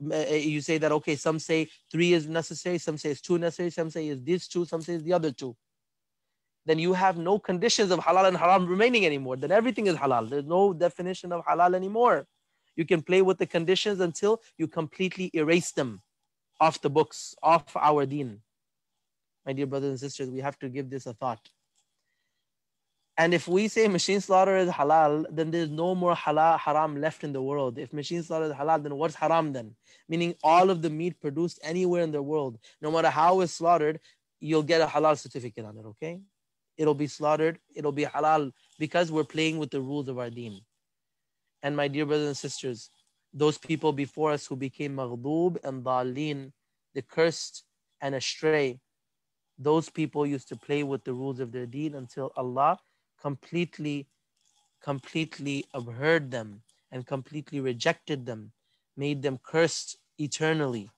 You say that, okay, some say 3 is necessary, some say it's 2 necessary, some say it's this 2, some say it's the other 2. Then you have no conditions of halal and haram remaining anymore. Then everything is halal. There's no definition of halal anymore. You can play with the conditions until you completely erase them off the books, off our deen. My dear brothers and sisters, we have to give this a thought. And if we say machine slaughter is halal, then there's no more haram left in the world. If machine slaughter is halal, then what's haram then? Meaning all of the meat produced anywhere in the world, no matter how it's slaughtered, you'll get a halal certificate on it, okay? It'll be slaughtered, it'll be halal, because we're playing with the rules of our deen. And my dear brothers and sisters, those people before us who became maghdoob and dhalin, the cursed and astray, those people used to play with the rules of their deen until Allah completely abhorred them and completely rejected them, made them cursed eternally.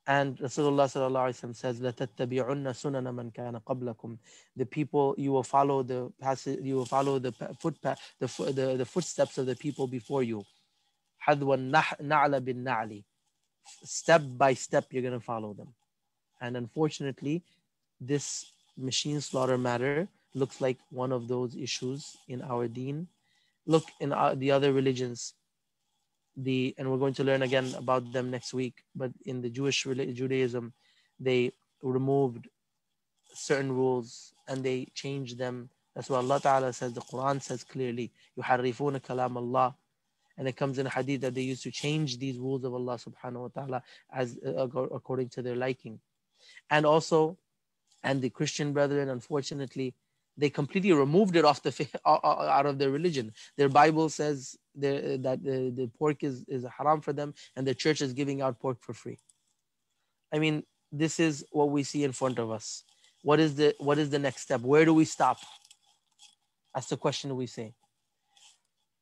And Rasulullah sallallahu alaihi wasallam says, لَتَتَّبِعُنَّ سُنَنَ مَنْ كَانَ قَبْلَكُمْ. The people, you will follow the passage, you will follow the the footsteps of the people before you. حَذْوَ النَّعْلَ بِالنَّعْلِ. Step by step, you're going to follow them. And unfortunately, this machine slaughter matter looks like one of those issues in our deen. Look in the other religions, and we're going to learn again about them next week, but in the Judaism, they removed certain rules and they changed them. That's what Allah Ta'ala says. The Quran says clearly, يُحَرِّفُونَ كَلَامَ اللَّهِ. And it comes in a hadith that they used to change these rules of Allah subhanahu wa ta'ala as according to their liking. And also, and the Christian brethren, unfortunately, they completely removed it off out of their religion. Their Bible says that the pork is haram for them, and the church is giving out pork for free. I mean, this is what we see in front of us. What is the next step? Where do we stop? That's the question we say.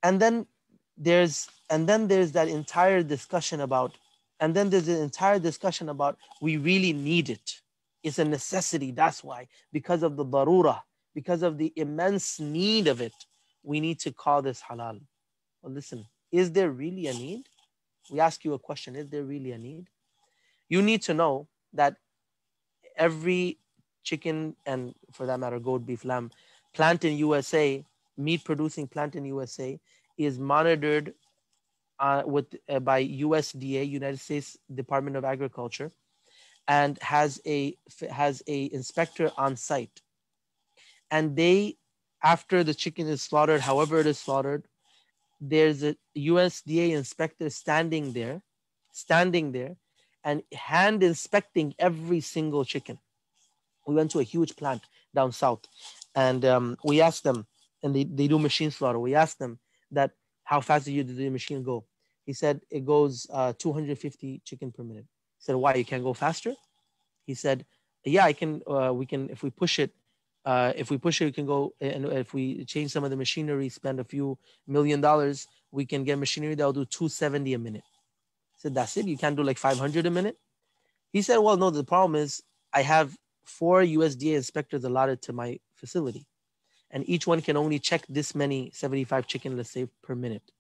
And then there's that entire discussion about, we really need it. It's a necessity. That's why, because of the darura, because of the immense need of it, we need to call this halal. Well, listen, is there really a need? We ask you a question, is there really a need? You need to know that every chicken, and for that matter, goat, beef, lamb, plant in USA, meat producing plant in USA, is monitored by USDA, United States Department of Agriculture, and has a inspector on site. And they, after the chicken is slaughtered, however it is slaughtered, there's a USDA inspector standing there and hand inspecting every single chicken. We went to a huge plant down south, and we asked them, and they do machine slaughter. We asked them that, how fast did the machine go? He said it goes 250 chicken per minute. I said, why, you can't go faster? He said, yeah, I can. We can, if we push it, we can go. And if we change some of the machinery, spend a few $1 million, we can get machinery that will do 270 a minute. I said, that's it? You can't do like 500 a minute? He said, well, no, the problem is I have 4 USDA inspectors allotted to my facility, and each one can only check this many 75 chicken, let's say, per minute.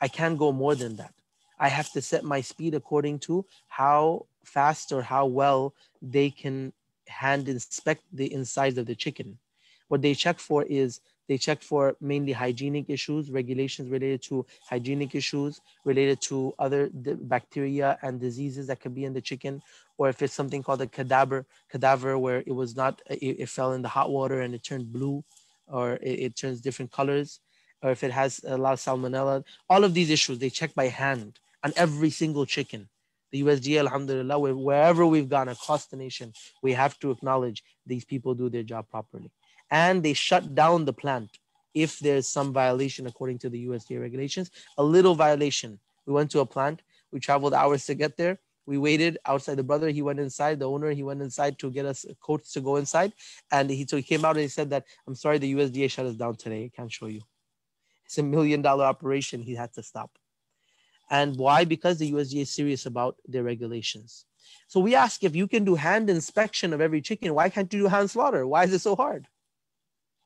I can't go more than that. I have to set my speed according to how fast or how well they can hand inspect the insides of the chicken. What they check for is, they check for mainly hygienic issues, regulations related to hygienic issues, related to other bacteria and diseases that could be in the chicken, or if it's something called a cadaver where it was not, it fell in the hot water and it turned blue, or it turns different colors, or if it has a lot of salmonella. All of these issues, they check by hand on every single chicken. The USDA, alhamdulillah, wherever we've gone across the nation, we have to acknowledge these people do their job properly. And they shut down the plant if there's some violation according to the USDA regulations. A little violation. We went to a plant. We traveled hours to get there. We waited outside. The brother, he went inside. The owner, he went inside to get us coats to go inside. And he came out and he said that, I'm sorry, the USDA shut us down today. I can't show you. It's $1 million operation. He had to stop. And why? Because the USDA is serious about their regulations. So we ask, if you can do hand inspection of every chicken, why can't you do hand slaughter? Why is it so hard?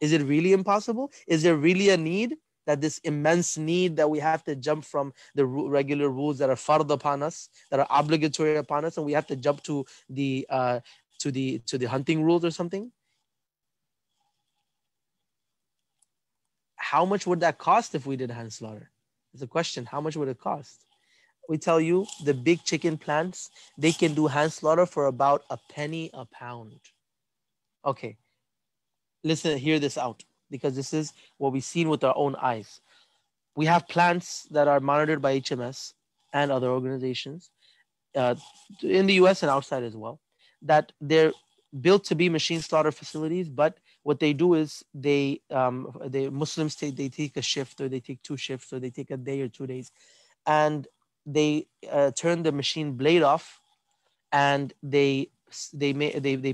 Is it really impossible? Is there really a need, that this immense need that we have to jump from the regular rules that are fard upon us, that are obligatory upon us, and we have to jump to the hunting rules or something? How much would that cost if we did hand slaughter? It's a question. How much would it cost? We tell you, the big chicken plants, they can do hand slaughter for about a penny a pound. Okay. Listen, hear this out, because this is what we've seen with our own eyes. We have plants that are monitored by HMS and other organizations in the US and outside as well, that they're built to be machine slaughter facilities. But what they do is Muslims take a shift, or they take 2 shifts, or they take a day or 2 days, and they turn the machine blade off, and they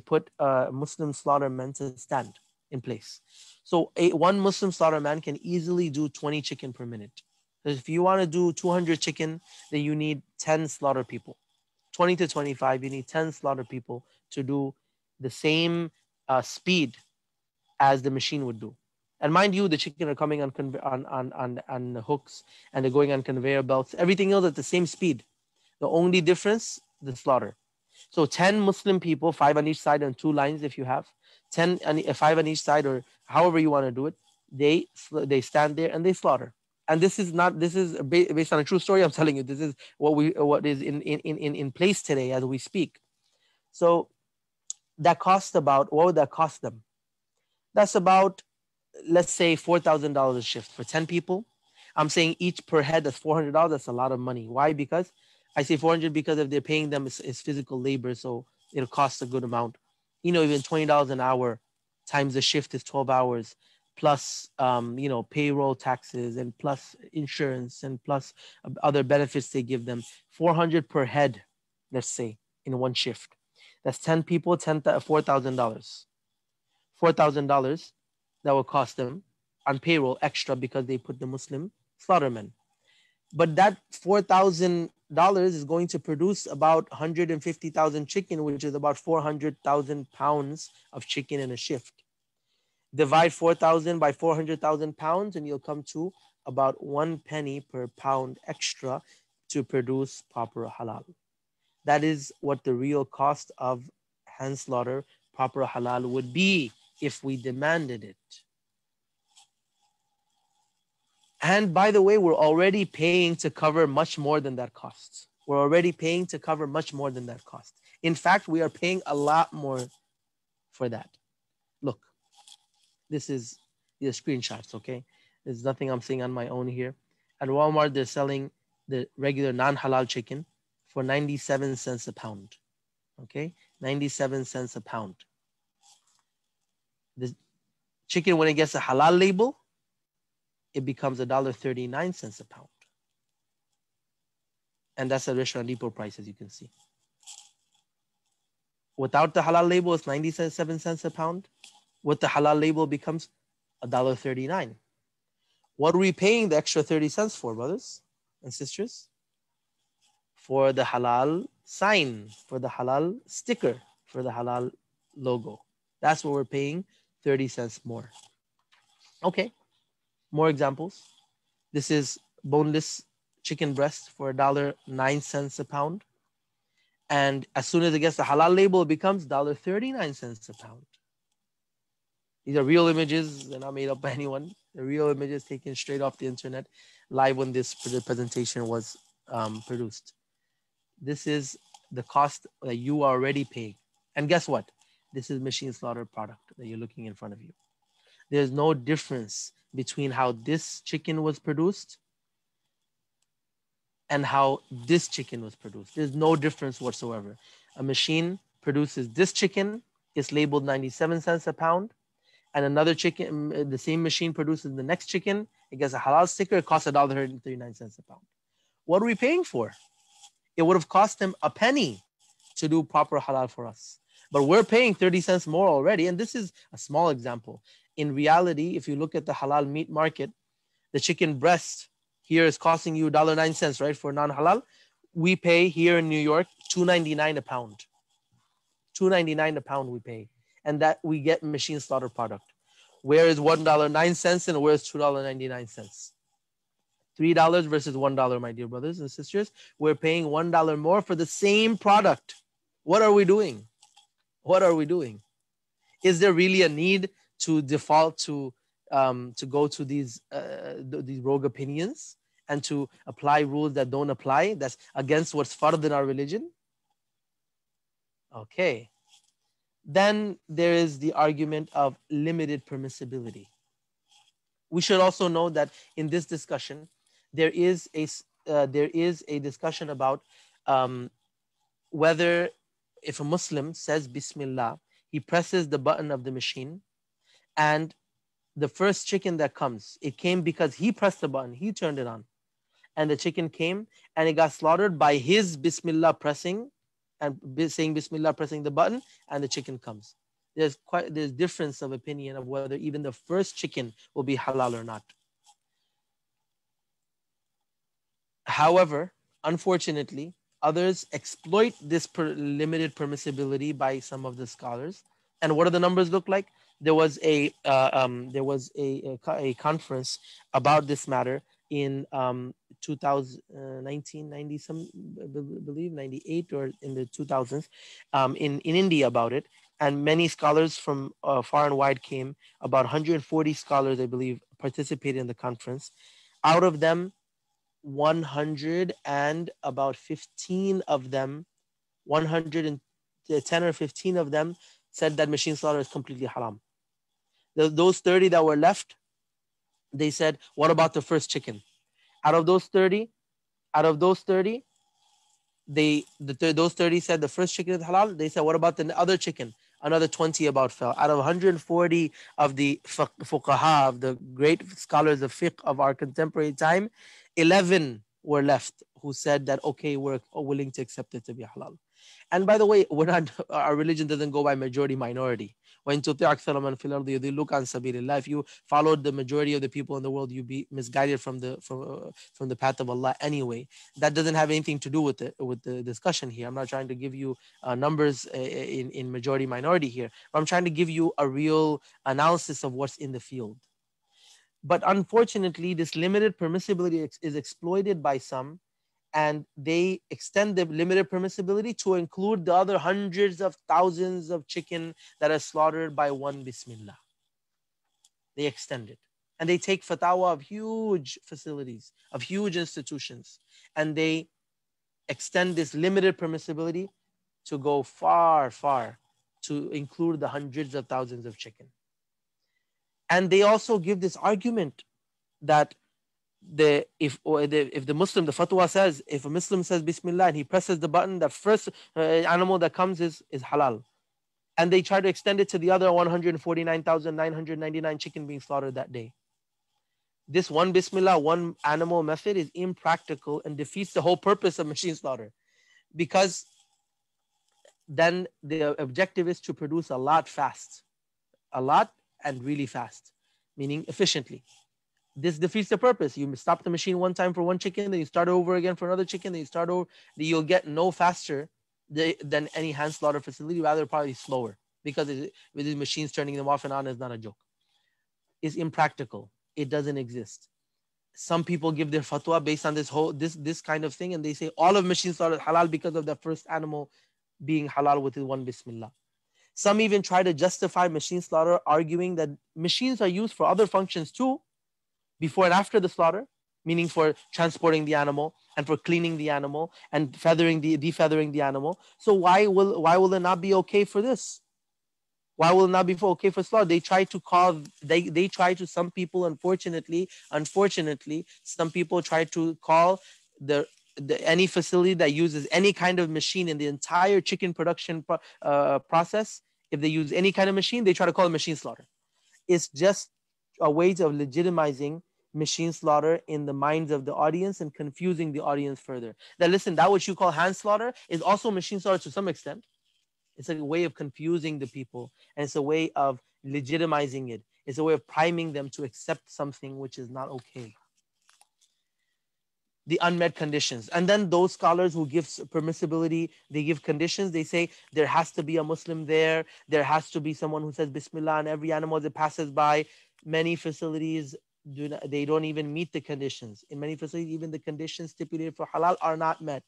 put Muslim slaughtermen to stand in place. So one Muslim slaughterman can easily do 20 chicken per minute. If you want to do 200 chicken, then you need 10 slaughter people. 20 to 25, you need 10 slaughter people to do the same speed as the machine would do. And mind you, the chicken are coming on on hooks, and they're going on conveyor belts. Everything else at the same speed. The only difference, the slaughter. So 10 Muslim people, 5 on each side on 2 lines if you have, 10 and 5 on each side, or however you want to do it, they stand there and they slaughter. And this is based on a true story I'm telling you. This is what is in place today as we speak. So that cost about, what would that cost them? That's about, let's say $4,000 a shift for 10 people. I'm saying each per head, that's $400. That's a lot of money. Why? Because I say 400 because if they're paying them, it's physical labor, so it'll cost a good amount. Even $20 an hour times the shift is 12 hours, plus payroll taxes, and plus insurance, and plus other benefits they give them. 400 per head, let's say, in one shift. That's 10 people, $4,000. $4,000 that will cost them on payroll extra because they put the Muslim slaughtermen. But that $4,000 is going to produce about 150,000 chicken, which is about 400,000 pounds of chicken in a shift. Divide 4,000 by 400,000 pounds, and you'll come to about 1 penny per pound extra to produce proper halal. That is what the real cost of hand slaughter, proper halal, would be if we demanded it. And by the way, we're already paying to cover much more than that cost. We're already paying to cover much more than that cost. In fact, we are paying a lot more for that. Look, this is the screenshots, okay? There's nothing I'm saying on my own here. At Walmart, they're selling the regular non-halal chicken for 97 cents a pound, okay? 97 cents a pound. The chicken, when it gets a halal label, it becomes $1.39 a pound. And that's a Restaurant Depot price, as you can see. Without the halal label, it's 97 cents a pound. With the halal label, it becomes $1.39. What are we paying the extra 30 cents for, brothers and sisters? For the halal sign, for the halal sticker, for the halal logo. That's what we're paying 30 cents more. Okay, more examples. This is boneless chicken breast for $1.09 a pound. And as soon as it gets the halal label, it becomes $1.39 a pound. These are real images. They're not made up by anyone. They're real images taken straight off the internet, live when this presentation was produced. This is the cost that you are already paying. And guess what? This is machine slaughter product that you're looking in front of you. There's no difference between how this chicken was produced and how this chicken was produced. There's no difference whatsoever. A machine produces this chicken, it's labeled 97 cents a pound, and another chicken, the same machine produces the next chicken, it gets a halal sticker, it costs $1.39 a pound. What are we paying for? It would have cost them a penny to do proper halal for us. But we're paying 30 cents more already, and this is a small example. In reality, if you look at the halal meat market, the chicken breast here is costing you $1.09, right, for non-halal. We pay here in New York $2.99 a pound. $2.99 a pound we pay, and that we get machine slaughter product. Where is $1.09 and where is $2.99? $3 versus $1, my dear brothers and sisters. We're paying $1 more for the same product. What are we doing? What are we doing? Is there really a need to default to go to these rogue opinions and to apply rules that don't apply, that's against what's fard in our religion? Okay. Then there is the argument of limited permissibility. We should also know that in this discussion, there is a discussion about whether if a Muslim says Bismillah, he presses the button of the machine, and the first chicken that comes, it came because he pressed the button, he turned it on, and the chicken came and it got slaughtered by his Bismillah pressing and saying Bismillah, pressing the button, and the chicken comes. There's difference of opinion of whether even the first chicken will be halal or not. However, unfortunately, Others exploit this limited permissibility by some of the scholars. And what do the numbers look like? There was a conference about this matter in 2000, 1990, believe 98 or in the 2000s, in India about it. And many scholars from far and wide came. About 140 scholars, I believe, participated in the conference. Out of them, 100 and about 15 of them, 110 or 15 of them said that machine slaughter is completely haram. Those 30 that were left, they said, what about the first chicken? Out of those 30, those 30 said the first chicken is halal. They said, what about the other chicken? Another 20 about fell. Out of 140 of the fuqaha, of the great scholars of fiqh of our contemporary time, 11 were left who said that, okay, we're willing to accept it to be halal. And by the way, our religion doesn't go by majority minority. If you followed the majority of the people in the world, you'd be misguided from the path of Allah anyway. That doesn't have anything to do with the discussion here. I'm not trying to give you numbers in majority minority here, but I'm trying to give you a real analysis of what's in the field. But unfortunately, this limited permissibility is exploited by some, and they extend the limited permissibility to include the other hundreds of thousands of chicken that are slaughtered by one Bismillah. They extend it. And they take fatwa of huge facilities, of huge institutions, and they extend this limited permissibility to go far, far, to include the hundreds of thousands of chicken. And they also give this argument that if the Muslim, the fatwa says, if a Muslim says Bismillah and he presses the button, the first animal that comes is halal. And they try to extend it to the other 149,999 chicken being slaughtered that day. This one Bismillah, one animal method is impractical and defeats the whole purpose of machine slaughter, because then the objective is to produce a lot fast, a lot and really fast, meaning efficiently. This defeats the purpose. You stop the machine one time for one chicken, then you start over again for another chicken, then you start over. You'll get no faster than any hand slaughter facility, rather probably slower, because with these machines turning them off and on is not a joke. It's impractical. It doesn't exist. Some people give their fatwa based on this kind of thing, and they say all of machine slaughter is halal because of the first animal being halal with one Bismillah. Some even try to justify machine slaughter, arguing that machines are used for other functions too, before and after the slaughter, meaning for transporting the animal and for cleaning the animal and defeathering the animal. So why will it not be okay for this? Why will it not be okay for slaughter? They try to some people, unfortunately, some people try to call any facility that uses any kind of machine in the entire chicken production process. If they use any kind of machine, they try to call it machine slaughter. It's just a way of legitimizing machine slaughter in the minds of the audience and confusing the audience further. That listen, that what you call hand slaughter is also machine slaughter to some extent. It's a way of confusing the people, and it's a way of legitimizing it. It's a way of priming them to accept something which is not okay. The unmet conditions. And then those scholars who give permissibility, they give conditions. They say there has to be a Muslim there. There has to be someone who says Bismillah on every animal that passes by. Many facilities they don't even meet the conditions. In many facilities, even the conditions stipulated for halal are not met.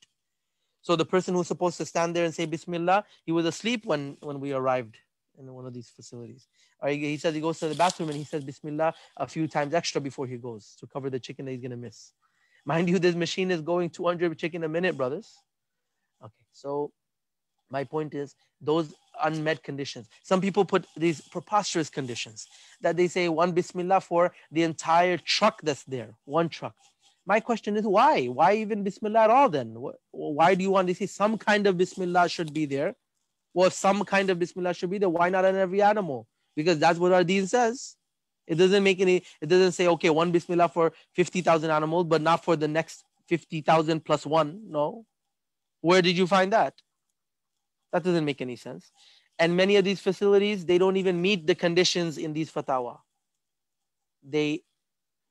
So the person who's supposed to stand there and say Bismillah, he was asleep when we arrived in one of these facilities. Or he says he goes to the bathroom and he says Bismillah a few times extra before he goes to cover the chicken that he's going to miss. Mind you, this machine is going 200 chicken a minute, brothers. Okay, so my point is those unmet conditions. Some people put these preposterous conditions that they say one Bismillah for the entire truck that's there, one truck. My question is why? Why even Bismillah at all then? Why do you want to say some kind of Bismillah should be there? Well, if some kind of Bismillah should be there, why not on every animal? Because that's what our deen says. It doesn't say, okay, one Bismillah for 50,000 animals, but not for the next 50,000 plus one. No. Where did you find that? That doesn't make any sense. And many of these facilities, they don't even meet the conditions in these fatwa.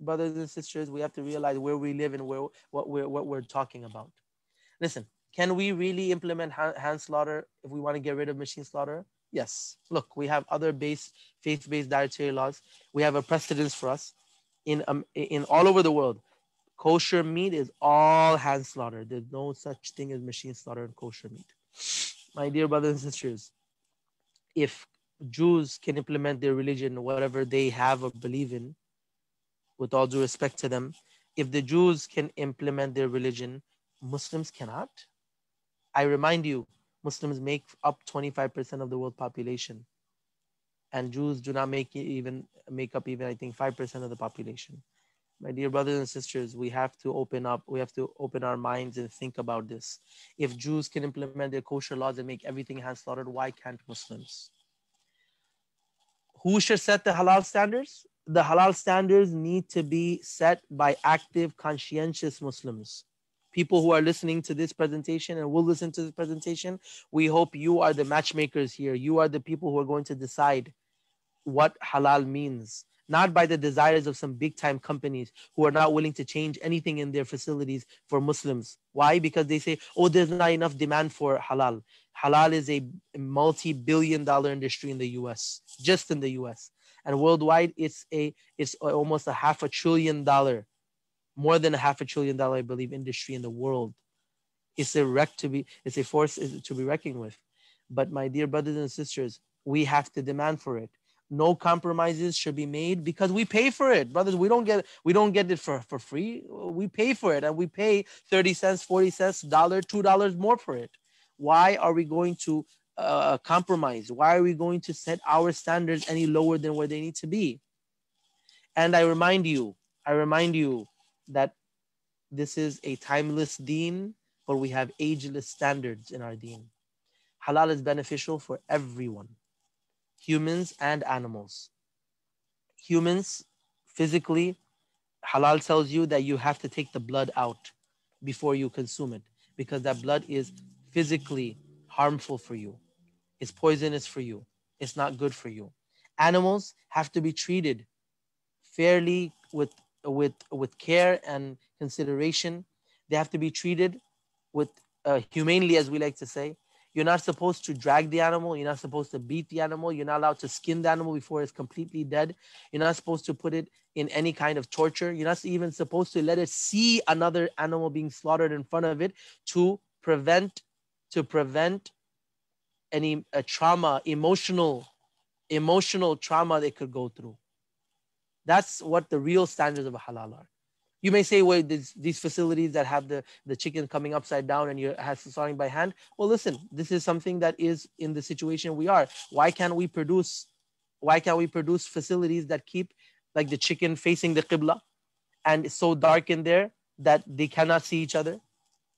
Brothers and sisters, we have to realize where we live and what we're talking about. Listen, Can we really implement hand slaughter if we want to get rid of machine slaughter? Yes. Look, we have other faith-based dietary laws. We have a precedence for us in all over the world. Kosher meat is all hand slaughter. There's no such thing as machine slaughter in kosher meat. My dear brothers and sisters, if Jews can implement their religion, whatever they have or believe in, with all due respect to them, if the Jews can implement their religion, Muslims cannot. I remind you, Muslims make up 25% of the world population, and Jews do not make up even I think 5% of the population. My dear brothers and sisters, we have to open up. We have to open our minds and think about this. If Jews can implement their kosher laws and make everything hand slaughtered, why can't Muslims? Who should set the halal standards? The halal standards need to be set by active, conscientious Muslims. People who are listening to this presentation and will listen to this presentation, we hope you are the matchmakers here. You are the people who are going to decide what halal means, not by the desires of some big time companies who are not willing to change anything in their facilities for Muslims. Why? Because they say, oh, there's not enough demand for halal. Halal is a multi-billion-dollar industry in the US, just in the US. And worldwide, it's almost a $500 billion, more than a $500 billion, I believe, industry in the world. It's a force to be reckoned with. But my dear brothers and sisters, we have to demand for it. No compromises should be made because we pay for it, brothers. We don't get it for free. We pay for it, and we pay 30 cents, 40 cents, $2 more for it. Why are we going to compromise? Why are we going to set our standards any lower than where they need to be? And I remind you that this is a timeless deen, but we have ageless standards in our deen. Halal is beneficial for everyone, humans and animals. Humans, physically, halal tells you that you have to take the blood out before you consume it, because that blood is physically harmful for you. It's poisonous for you. It's not good for you. Animals have to be treated fairly with care and consideration. They have to be treated with humanely, as we like to say. You're not supposed to drag the animal. You're not supposed to beat the animal. You're not allowed to skin the animal before it's completely dead. You're not supposed to put it in any kind of torture. You're not even supposed to let it see another animal being slaughtered in front of it to prevent any trauma, emotional trauma they could go through. That's what the real standards of halal are. You may say, well, these facilities that have the chicken coming upside down and you have slaughtering by hand. Well, listen, this is something that is in the situation we are. Why can't we produce facilities that keep like the chicken facing the Qibla and it's so dark in there that they cannot see each other?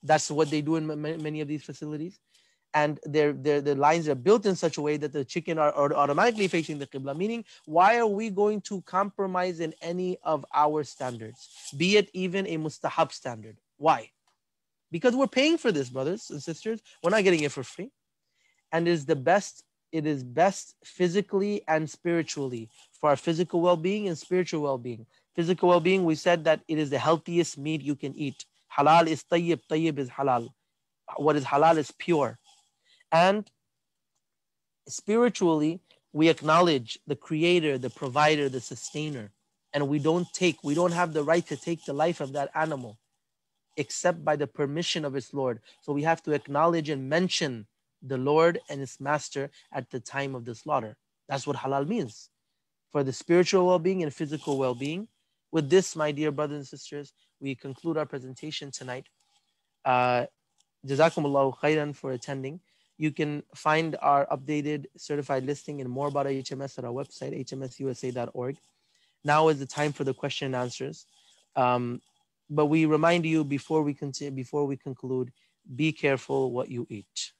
That's what they do in many of these facilities. And the lines are built in such a way that the chicken are automatically facing the Qibla, meaning why are we going to compromise in any of our standards, be it even a mustahab standard? Why? Because we're paying for this, brothers and sisters. We're not getting it for free. And it is best physically and spiritually for our physical well-being and spiritual well-being. Physical well-being, we said that it is the healthiest meat you can eat. Halal is tayyib, tayyib is halal. What is halal is pure. And spiritually, we acknowledge the creator, the provider, the sustainer. And we don't have the right to take the life of that animal except by the permission of its Lord. So we have to acknowledge and mention the Lord and its master at the time of the slaughter. That's what halal means for the spiritual well-being and physical well-being. With this, my dear brothers and sisters, we conclude our presentation tonight. Jazakumullahu khairan for attending. You can find our updated certified listing and more about HMS at our website, hmsusa.org. Now is the time for the question and answers. But we remind you before we conclude, be careful what you eat.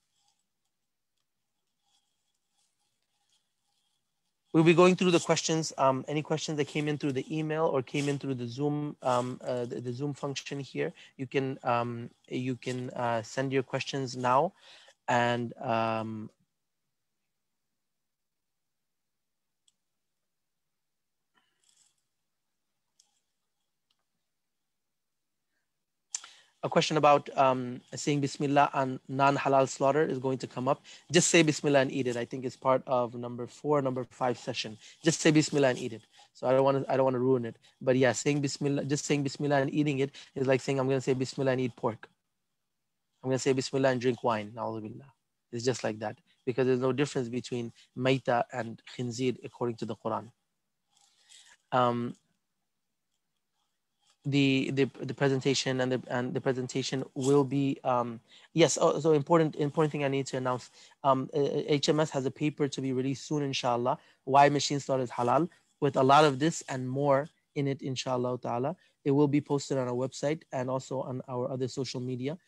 We'll be going through the questions. Any questions that came in through the email or came in through the Zoom, the Zoom function here, you can send your questions now. And a question about saying Bismillah on non-halal slaughter is going to come up. Just say Bismillah and eat it. I think it's part of number 4, number 5 session. Just say Bismillah and eat it. So I don't want to ruin it. But yeah, saying Bismillah, just saying Bismillah and eating it is like saying I'm going to say Bismillah and eat pork. I'm going to say Bismillah and drink wine. Na'udhu billah. It's just like that, because there's no difference between maita and khinzir according to the Quran. The presentation and the presentation will be yes. So important thing I need to announce. HMS has a paper to be released soon, inshallah. Why machine slaughter is halal, with a lot of this and more in it, inshallah ta'ala. It will be posted on our website and also on our other social media.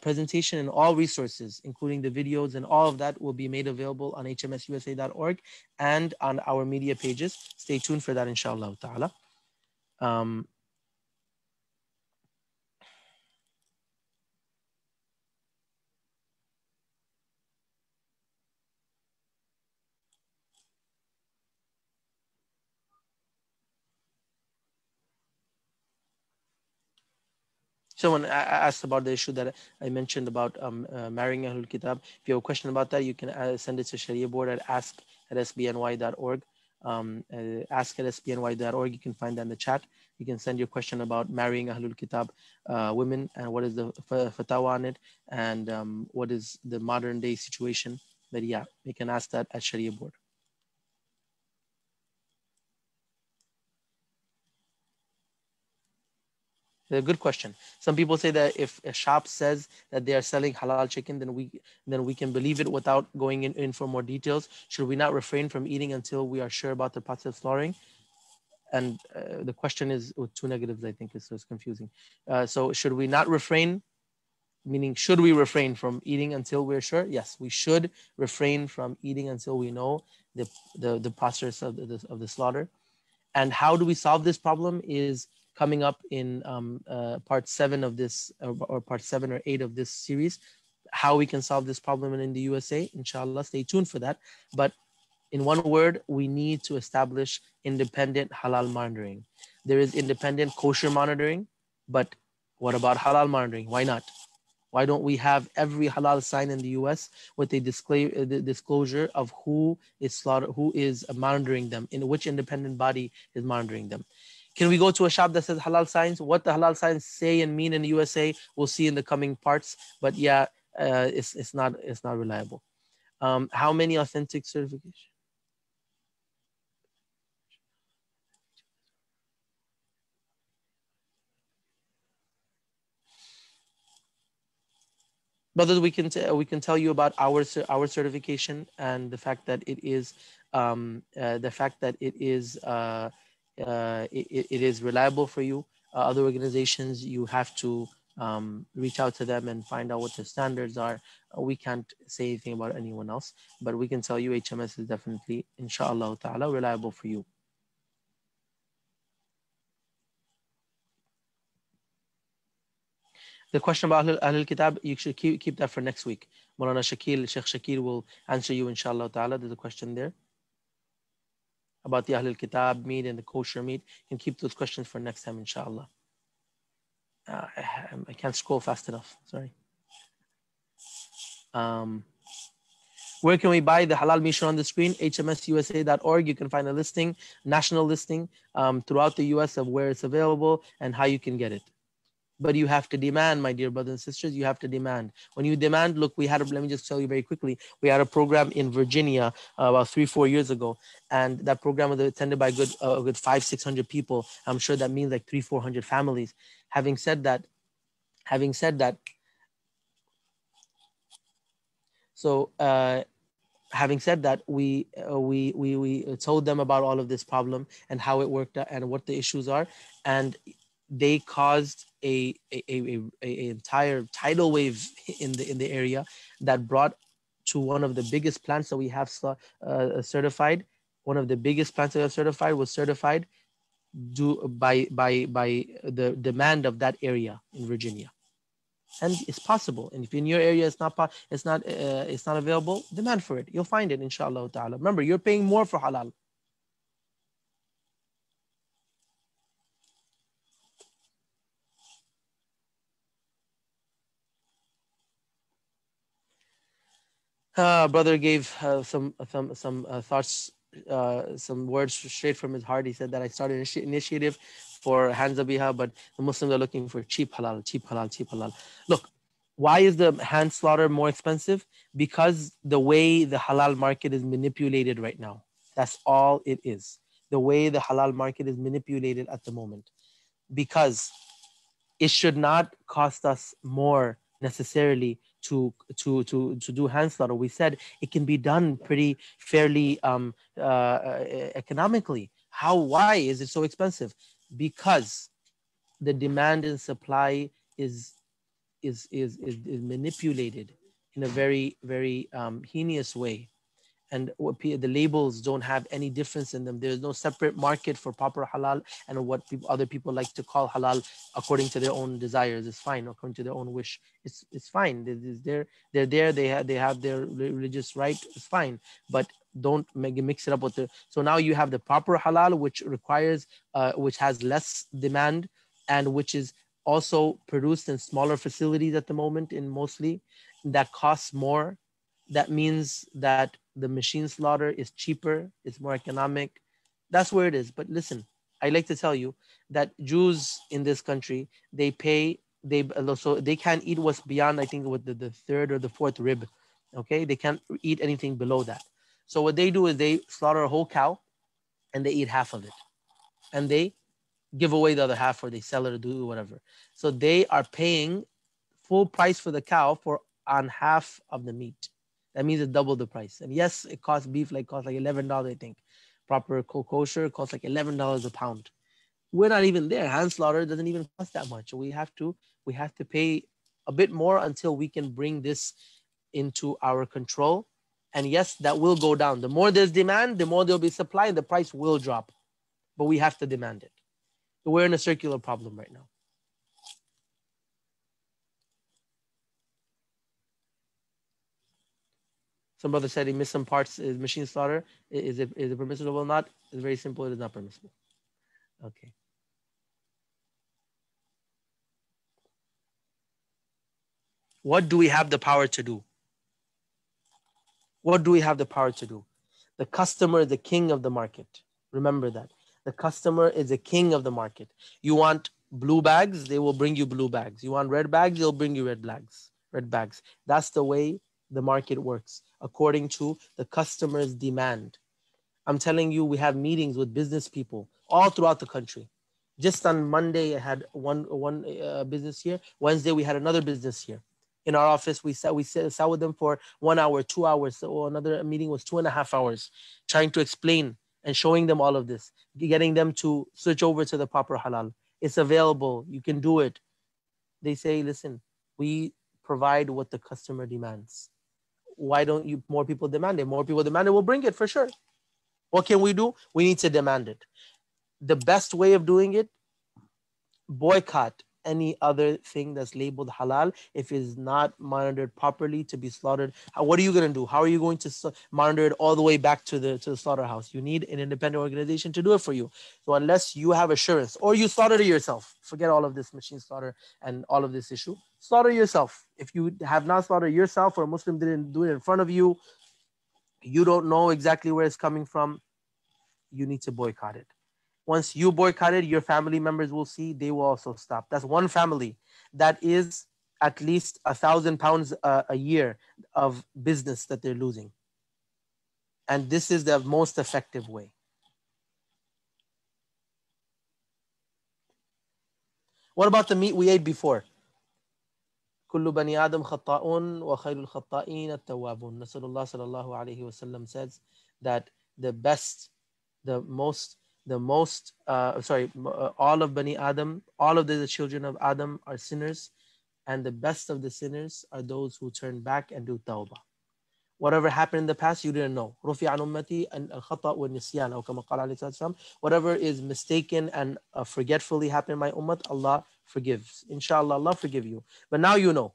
Presentation and all resources, including the videos and all of that, will be made available on hmsusa.org and on our media pages. Stay tuned for that, inshallah ta'ala. Someone asked about the issue that I mentioned about marrying Ahlul Kitab. If you have a question about that, you can send it to Sharia Board at ask@sbny.org. Ask@sbny.org. You can find that in the chat. You can send your question about marrying Ahlul Kitab women and what is the fatwa on it, and what is the modern day situation. But yeah, you can ask that at Sharia Board. A good question. Some people say that if a shop says that they are selling halal chicken, then we can believe it without going in for more details. Should we not refrain from eating until we are sure about the process of slaughtering? And the question is with 2 negatives, I think, so it's confusing. So should we not refrain? Meaning, should we refrain from eating until we're sure? Yes, we should refrain from eating until we know the process of the slaughter. And how do we solve this problem is coming up in part 7 of this, or part 7 or 8 of this series, how we can solve this problem in the USA. Inshallah, stay tuned for that. But in one word, we need to establish independent halal monitoring. There is independent kosher monitoring, but what about halal monitoring? Why not? Why don't we have every halal sign in the US with a disclosure of who is monitoring them, in which independent body is monitoring them? Can we go to a shop that says halal signs? What the halal signs say and mean in the USA, we'll see in the coming parts. But yeah, it's not reliable. How many authentic certifications? Brothers, we can tell you about our certification and the fact that it is it is reliable for you. Other organizations, you have to reach out to them and find out what the standards are. We can't say anything about anyone else, but we can tell you HMS is definitely, inshallah ta'ala, reliable for you. The question about Ahlul Kitab, you should keep that for next week. Maulana Sheikh Shakil will answer you, inshallah ta'ala. There's a question there about the Ahlul Kitab meat and the kosher meat. You can keep those questions for next time, inshallah. I can't scroll fast enough, sorry. Where can we buy the halal meat on the screen? hmsusa.org. You can find a listing, national listing throughout the US of where it's available and how you can get it. But you have to demand, my dear brothers and sisters, you have to demand. When you demand, look, let me just tell you very quickly, we had a program in Virginia about 3-4 years ago, and that program was attended by a good 500-600 people. I'm sure that means like 300-400 families. Having said that, we told them about all of this problem and how it worked out and what the issues are, and they caused a entire tidal wave in the area that brought to one of the biggest plants that we have certified. One of the biggest plants that we have certified was certified by the demand of that area in Virginia. And it's possible. And if in your area it's not available, demand for it. You'll find it, inshallah ta'ala. Remember, you're paying more for halal. Brother gave some thoughts, some words straight from his heart. He said that I started an initiative for hand zabiha, but the Muslims are looking for cheap halal, cheap halal, cheap halal. Look, why is the hand slaughter more expensive? Because the way the halal market is manipulated right now. That's all it is. The way the halal market is manipulated at the moment. Because it should not cost us more necessarily to do hand slaughter. We said it can be done pretty fairly economically. Why is it so expensive? Because the demand and supply is is manipulated in a very heinous way, and the labels don't have any difference in them. There's no separate market for proper halal and what other people like to call halal according to their own desires. It's fine according to their own wish. It's fine. They're there. They have their religious right. It's fine, but don't mix it up with the. So now you have the proper halal, which requires, which has less demand, and which is also produced in smaller facilities at the moment, in mostly that costs more. That means that the machine slaughter is cheaper, it's more economic. That's where it is. But listen, I like to tell you that Jews in this country, they pay, so they can't eat what's beyond, I think, with the third or the fourth rib. Okay, they can't eat anything below that. So what they do is they slaughter a whole cow and they eat half of it, and they give away the other half, or they sell it or do whatever. So they are paying full price for the cow for on half of the meat. That means it's double the price. And yes, it costs beef costs like $11, I think. Proper kosher costs like $11 a pound. We're not even there. Hand slaughter doesn't even cost that much. We have to pay a bit more until we can bring this into our control. And yes, that will go down. The more there's demand, the more there'll be supply, and the price will drop. But we have to demand it. We're in a circular problem right now. Some brother said he missed some parts. Is machine slaughter, is it permissible or not? It's very simple. It is not permissible. Okay. What do we have the power to do? What do we have the power to do? The customer is the king of the market. Remember that. The customer is the king of the market. You want blue bags, they will bring you blue bags. You want red bags, they'll bring you red bags. Red bags. That's the way the market works, according to the customer's demand. I'm telling you, we have meetings with business people all throughout the country. Just on Monday, I had one business here. Wednesday, we had another business here. In our office, we sat with them for 1 hour, 2 hours. So another meeting was 2.5 hours, trying to explain and showing them all of this, getting them to switch over to the proper halal. It's available. You can do it. They say, listen, we provide what the customer demands. Why don't you more people demand it? More people demand it, we'll bring it for sure. What can we do? We need to demand it. The best way of doing it, boycott any other thing that's labeled halal if it is not monitored properly to be slaughtered. What are you going to do? How are you going to monitor it all the way back to the slaughterhouse? You need an independent organization to do it for you. So unless you have assurance, or you slaughter it yourself, forget all of this machine slaughter and all of this issue. Slaughter yourself. If you have not slaughtered yourself, or a Muslim didn't do it in front of you, you don't know exactly where it's coming from, you need to boycott it. Once you boycott it, your family members will see, they will also stop. That's one family. That is at least £1,000 a year of business that they're losing. And this is the most effective way. What about the meat we ate before? كل بني آدم خطاؤون وخير الخطائين التوابون. Rasulullah sallallahu alayhi wa sallam says that the best, the most, all of Bani Adam, all of the children of Adam are sinners, and the best of the sinners are those who turn back and do tawbah. Whatever happened in the past, you didn't know. رُفِعَ عَنْ أُمَّتِي الْخَطَأُ وَالنِّسْيَانُ أو كما قال عليه الصلاة والسلام. Whatever is mistaken and forgetfully happened in my ummah, Allah forgives. Inshallah, Allah forgive you. But now you know.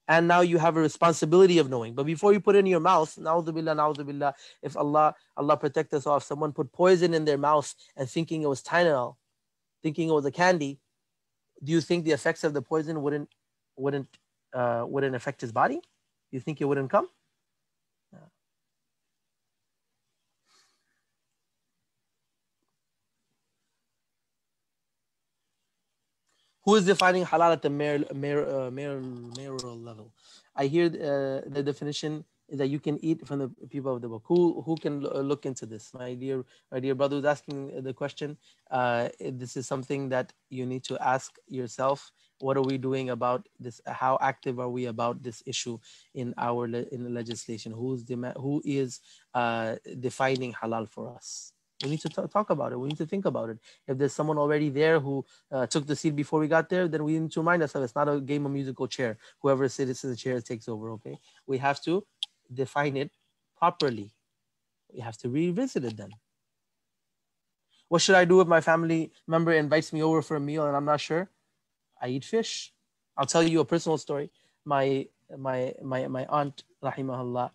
And now you have a responsibility of knowing. But before you put it in your mouth, na'udhu billah, if Allah protect us all, if someone put poison in their mouth and thinking it was Tylenol, thinking it was a candy, do you think the effects of the poison wouldn't affect his body? Do you think it wouldn't come? Who is defining halal at the mayoral level? I hear the definition is that you can eat from the people of the book. Who can look into this? My dear brother who's asking the question. This is something that you need to ask yourself. What are we doing about this? How active are we about this issue in in the legislation? Who is defining halal for us? We need to talk about it. We need to think about it. If there's someone already there who took the seat before we got there, then we need to remind ourselves it's not a game of musical chair. Whoever sits in the chair takes over, okay? We have to define it properly. We have to revisit it then. What should I do if my family member invites me over for a meal and I'm not sure? I eat fish. I'll tell you a personal story. My aunt, rahimahullah,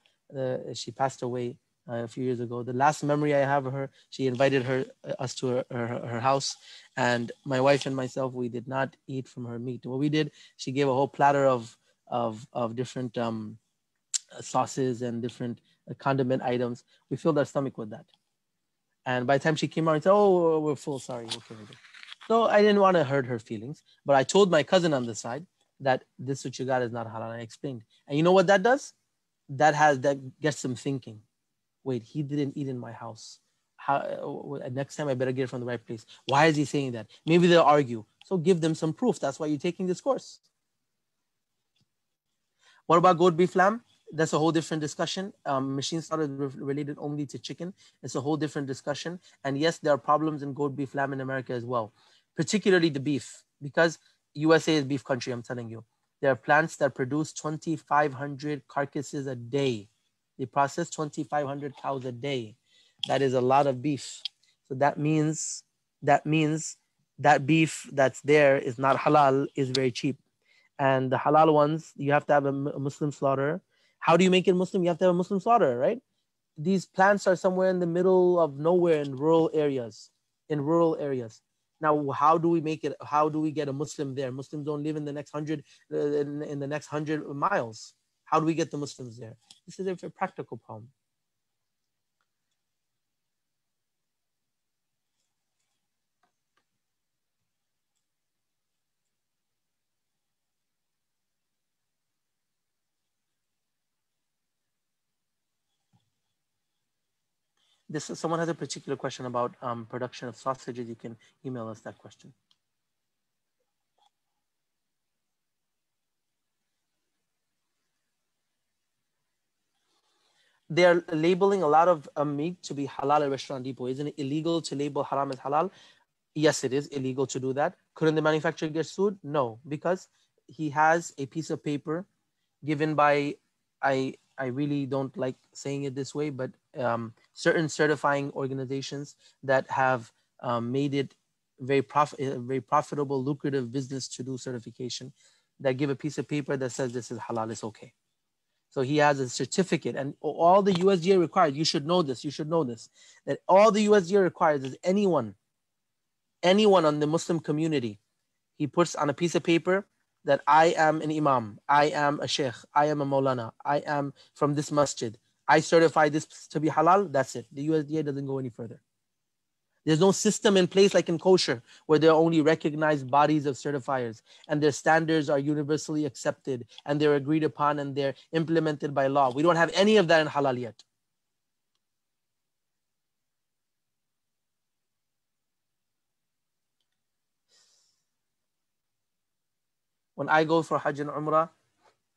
she passed away a few years ago. The last memory I have of her, she invited us to her house, and my wife and myself, we did not eat from her meat. What we did, she gave a whole platter of different sauces and different condiment items. We filled our stomach with that. And by the time she came out and said, "Oh, we're full, sorry." Okay. So I didn't want to hurt her feelings, but I told my cousin on the side that this what you got is not halal. I explained. And you know what that does? That gets them thinking. Wait, he didn't eat in my house. Next time I better get it from the right place. Why is he saying that? Maybe they'll argue. So give them some proof. That's why you're taking this course. What about goat beef lamb? That's a whole different discussion. Machine slaughter is related only to chicken. It's a whole different discussion. And yes, there are problems in goat beef lamb in America as well, particularly the beef, because USA is beef country, I'm telling you. There are plants that produce 2,500 carcasses a day. They process 2,500 cows a day. That is a lot of beef. So that means that beef that's there is not halal, is very cheap. And the halal ones, you have to have a Muslim slaughter. How do you make it Muslim? You have to have a Muslim slaughter, right? These plants are somewhere in the middle of nowhere in rural areas. Now, how do we make it? How do we get a Muslim there? Muslims don't live in the next 100 in the next 100 miles. How do we get the Muslims there? This is a very practical problem. Someone has a particular question about production of sausages. You can email us that question. They're labeling a lot of meat to be halal at Restaurant Depot. Isn't it illegal to label haram as halal? Yes, it is illegal to do that. Couldn't the manufacturer get sued? No, because he has a piece of paper given by, I really don't like saying it this way, but certain certifying organizations that have made it very profitable, lucrative business to do certification, that give a piece of paper that says this is halal, it's okay. So he has a certificate, and all the USDA requires, you should know this, that all the USDA requires is anyone on the Muslim community, he puts on a piece of paper that I am an imam, I am a sheikh, I am a maulana, I am from this masjid, I certify this to be halal, that's it. The USDA doesn't go any further. There's no system in place like in kosher where there are only recognized bodies of certifiers and their standards are universally accepted and they're agreed upon and they're implemented by law. We don't have any of that in halal yet. When I go for Hajj and Umrah,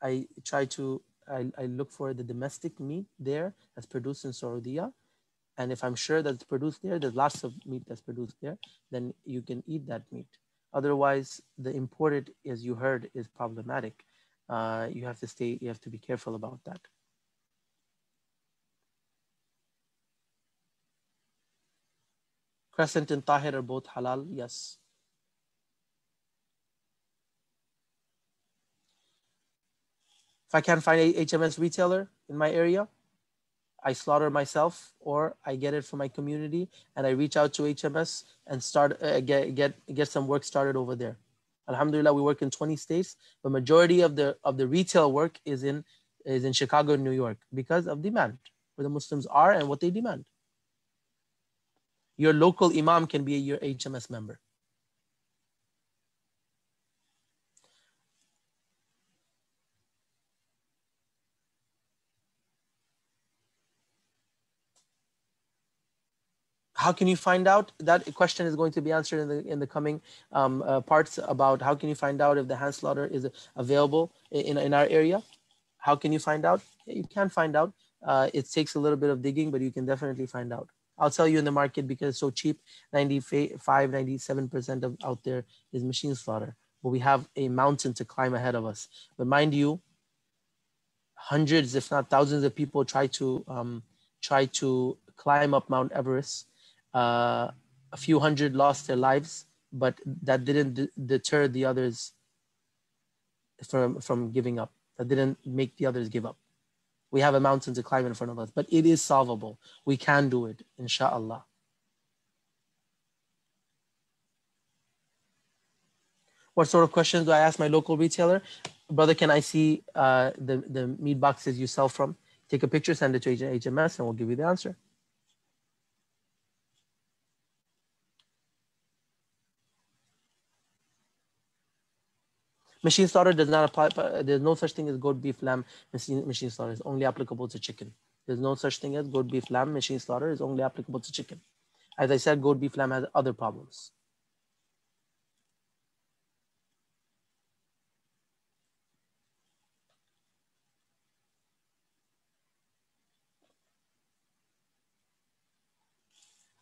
I look for the domestic meat there that's produced in Saudi. And if I'm sure that it's produced there, there's lots of meat that's produced there, then you can eat that meat. Otherwise, the imported, as you heard, is problematic. You have to be careful about that. Crescent and Tahir are both halal, yes. If I can't find a HMS retailer in my area, I slaughter myself or I get it from my community and I reach out to HMS and start get some work started over there. Alhamdulillah, we work in 20 states, but majority of the retail work is in Chicago and New York because of demand, where the Muslims are and what they demand. Your local imam can be your HMS member. How can you find out? That question is going to be answered in the coming parts about how can you find out if the hand slaughter is available in our area. How can you find out? You can find out. It takes a little bit of digging, but you can definitely find out. I'll tell you in the market because it's so cheap, 95, 97% of out there is machine slaughter. But we have a mountain to climb ahead of us. But mind you, hundreds, if not thousands of people try to climb up Mount Everest. A few hundred lost their lives, but that didn't deter the others from giving up. That didn't make the others give up. We have a mountain to climb in front of us, but it is solvable. We can do it, inshallah. What sort of questions do I ask my local retailer? Brother, can I see the meat boxes you sell from? Take a picture, send it to HMS, and we'll give you the answer. Machine slaughter does not apply. There's no such thing as goat, beef, lamb. Machine slaughter is only applicable to chicken. There's no such thing as goat, beef, lamb. Machine slaughter is only applicable to chicken. As I said, goat, beef, lamb has other problems.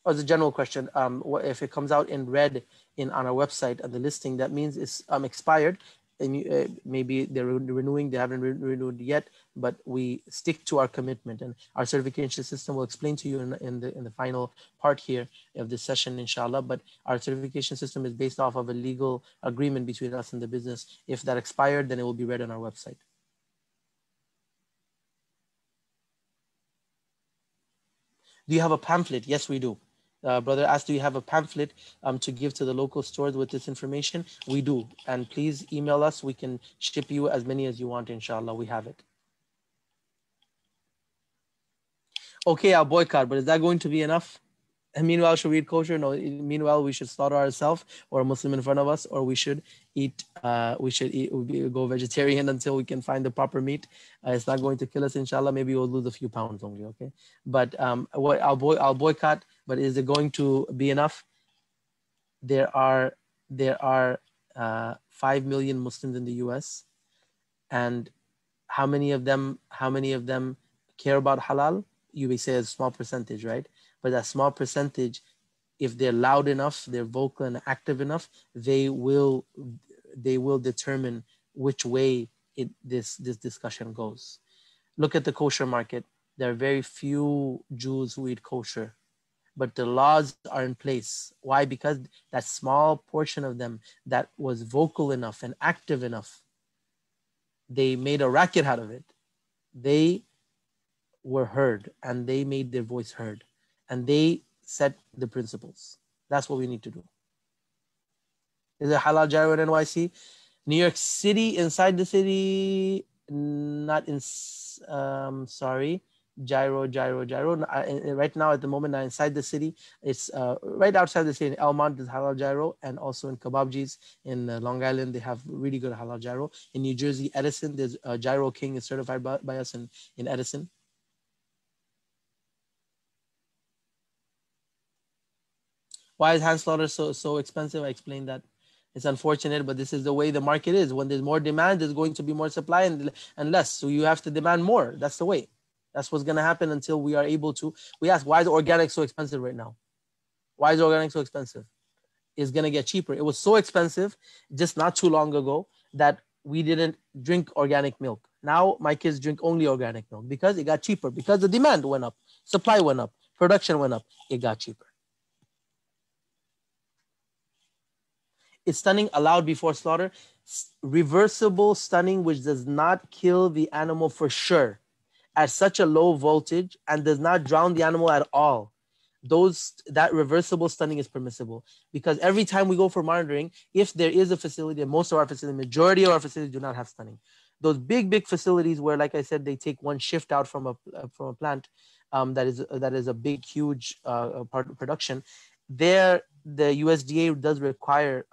As a general question, if it comes out in red on our website at the listing, that means it's expired. And maybe they're renewing, they haven't renewed yet, but we stick to our commitment, and our certification system will explain to you in the final part here of this session, inshallah. But our certification system is based off of a legal agreement between us and the business. If that expired, then it will be read on our website. Do you have a pamphlet? Yes, we do. Brother asked, do you have a pamphlet to give to the local stores with this information? We do. And please email us. We can ship you as many as you want, inshallah. We have it. Okay, I'll boycott, but is that going to be enough? And meanwhile, should we eat kosher? No. Meanwhile, we should slaughter ourselves or a Muslim in front of us, or we should go vegetarian until we can find the proper meat. It's not going to kill us, inshallah. Maybe we'll lose a few pounds only, okay? But I'll boycott, but is it going to be enough? There are 5 million Muslims in the US, and how many of them care about halal? You may say a small percentage, right? But that small percentage, if they're loud enough, they're vocal and active enough, they will determine which way this discussion goes. Look at the kosher market. There are very few Jews who eat kosher, but the laws are in place. Why? Because that small portion of them that was vocal enough and active enough, they made a racket out of it. They were heard, and they made their voice heard, and they set the principles. That's what we need to do. Is it halal gyro in NYC? New York City, inside the city, not in, sorry, gyro. Right now, at the moment, not inside the city. It's right outside the city in Elmont, there's halal gyro, and also in Kebabji's in Long Island, they have really good halal gyro. In New Jersey, Edison, there's Gyro King is certified by us in Edison. Why is hand slaughter so expensive? I explained that. It's unfortunate, but this is the way the market is. When there's more demand, there's going to be more supply and less. So you have to demand more. That's the way. That's what's going to happen until we are able to. We ask, why is organic so expensive right now? Why is organic so expensive? It's going to get cheaper. It was so expensive just not too long ago that we didn't drink organic milk. Now my kids drink only organic milk because it got cheaper, because the demand went up, supply went up, production went up, it got cheaper. Is stunning allowed before slaughter? Reversible stunning, which does not kill the animal for sure at such a low voltage and does not drown the animal at all. That reversible stunning is permissible, because every time we go for monitoring, if there is a facility, and most of our facilities, majority of our facilities do not have stunning. Those big facilities where, like I said, they take one shift out from a plant that is a big, huge part of production. There, the USDA does require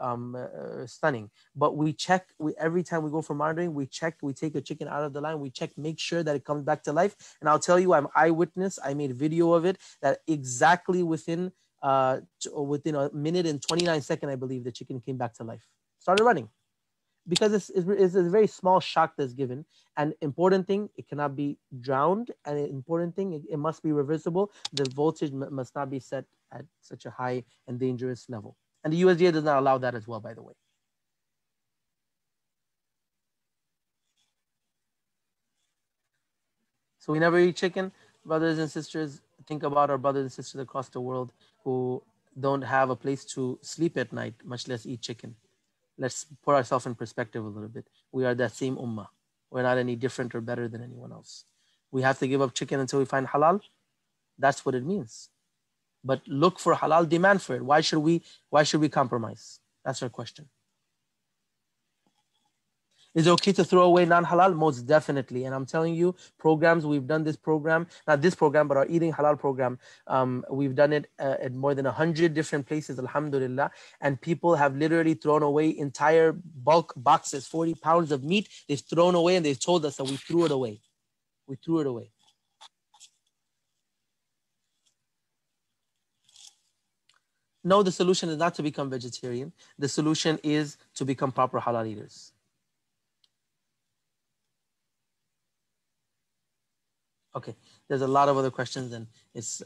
stunning, but we check. Every time we go for monitoring, we check. We take a chicken out of the line. We check, make sure that it comes back to life. And I'll tell you, I'm eyewitness. I made video of it. That exactly within within a minute and 29 seconds, I believe the chicken came back to life, started running. Because it's a very small shock that's given. And important thing, it cannot be drowned. And important thing, it must be reversible. The voltage must not be set at such a high and dangerous level. And the USDA does not allow that as well, by the way. So we never eat chicken. Brothers and sisters, think about our brothers and sisters across the world who don't have a place to sleep at night, much less eat chicken. Let's put ourselves in perspective a little bit. We are that same ummah. We're not any different or better than anyone else. We have to give up chicken until we find halal. That's what it means. But look for halal, demand for it. Why should we compromise? That's our question. Is it okay to throw away non-halal? Most definitely. And I'm telling you, programs, we've done this program, not this program, but our eating halal program. We've done it at more than 100 different places, alhamdulillah. And people have literally thrown away entire bulk boxes, 40 pounds of meat. They've thrown away and they've told us that we threw it away. We threw it away. No, the solution is not to become vegetarian. The solution is to become proper halal eaters. Okay, there's a lot of other questions and it's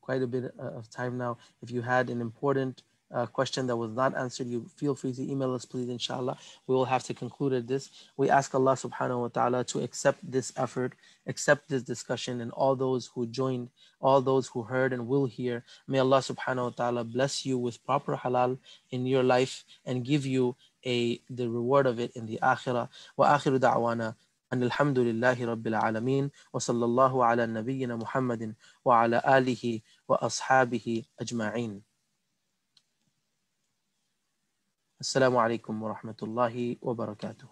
quite a bit of time now. If you had an important question that was not answered, you feel free to email us, please, inshallah. We will have to conclude at this. We ask Allah subhanahu wa ta'ala to accept this effort, accept this discussion, and all those who joined, all those who heard and will hear. May Allah subhanahu wa ta'ala bless you with proper halal in your life and give you the reward of it in the akhirah. Wa akhiru da'wana. أن الحمد لله رب العالمين وصلى الله على نبينا محمد وعلى آله وأصحابه أجمعين. السلام عليكم ورحمة الله وبركاته.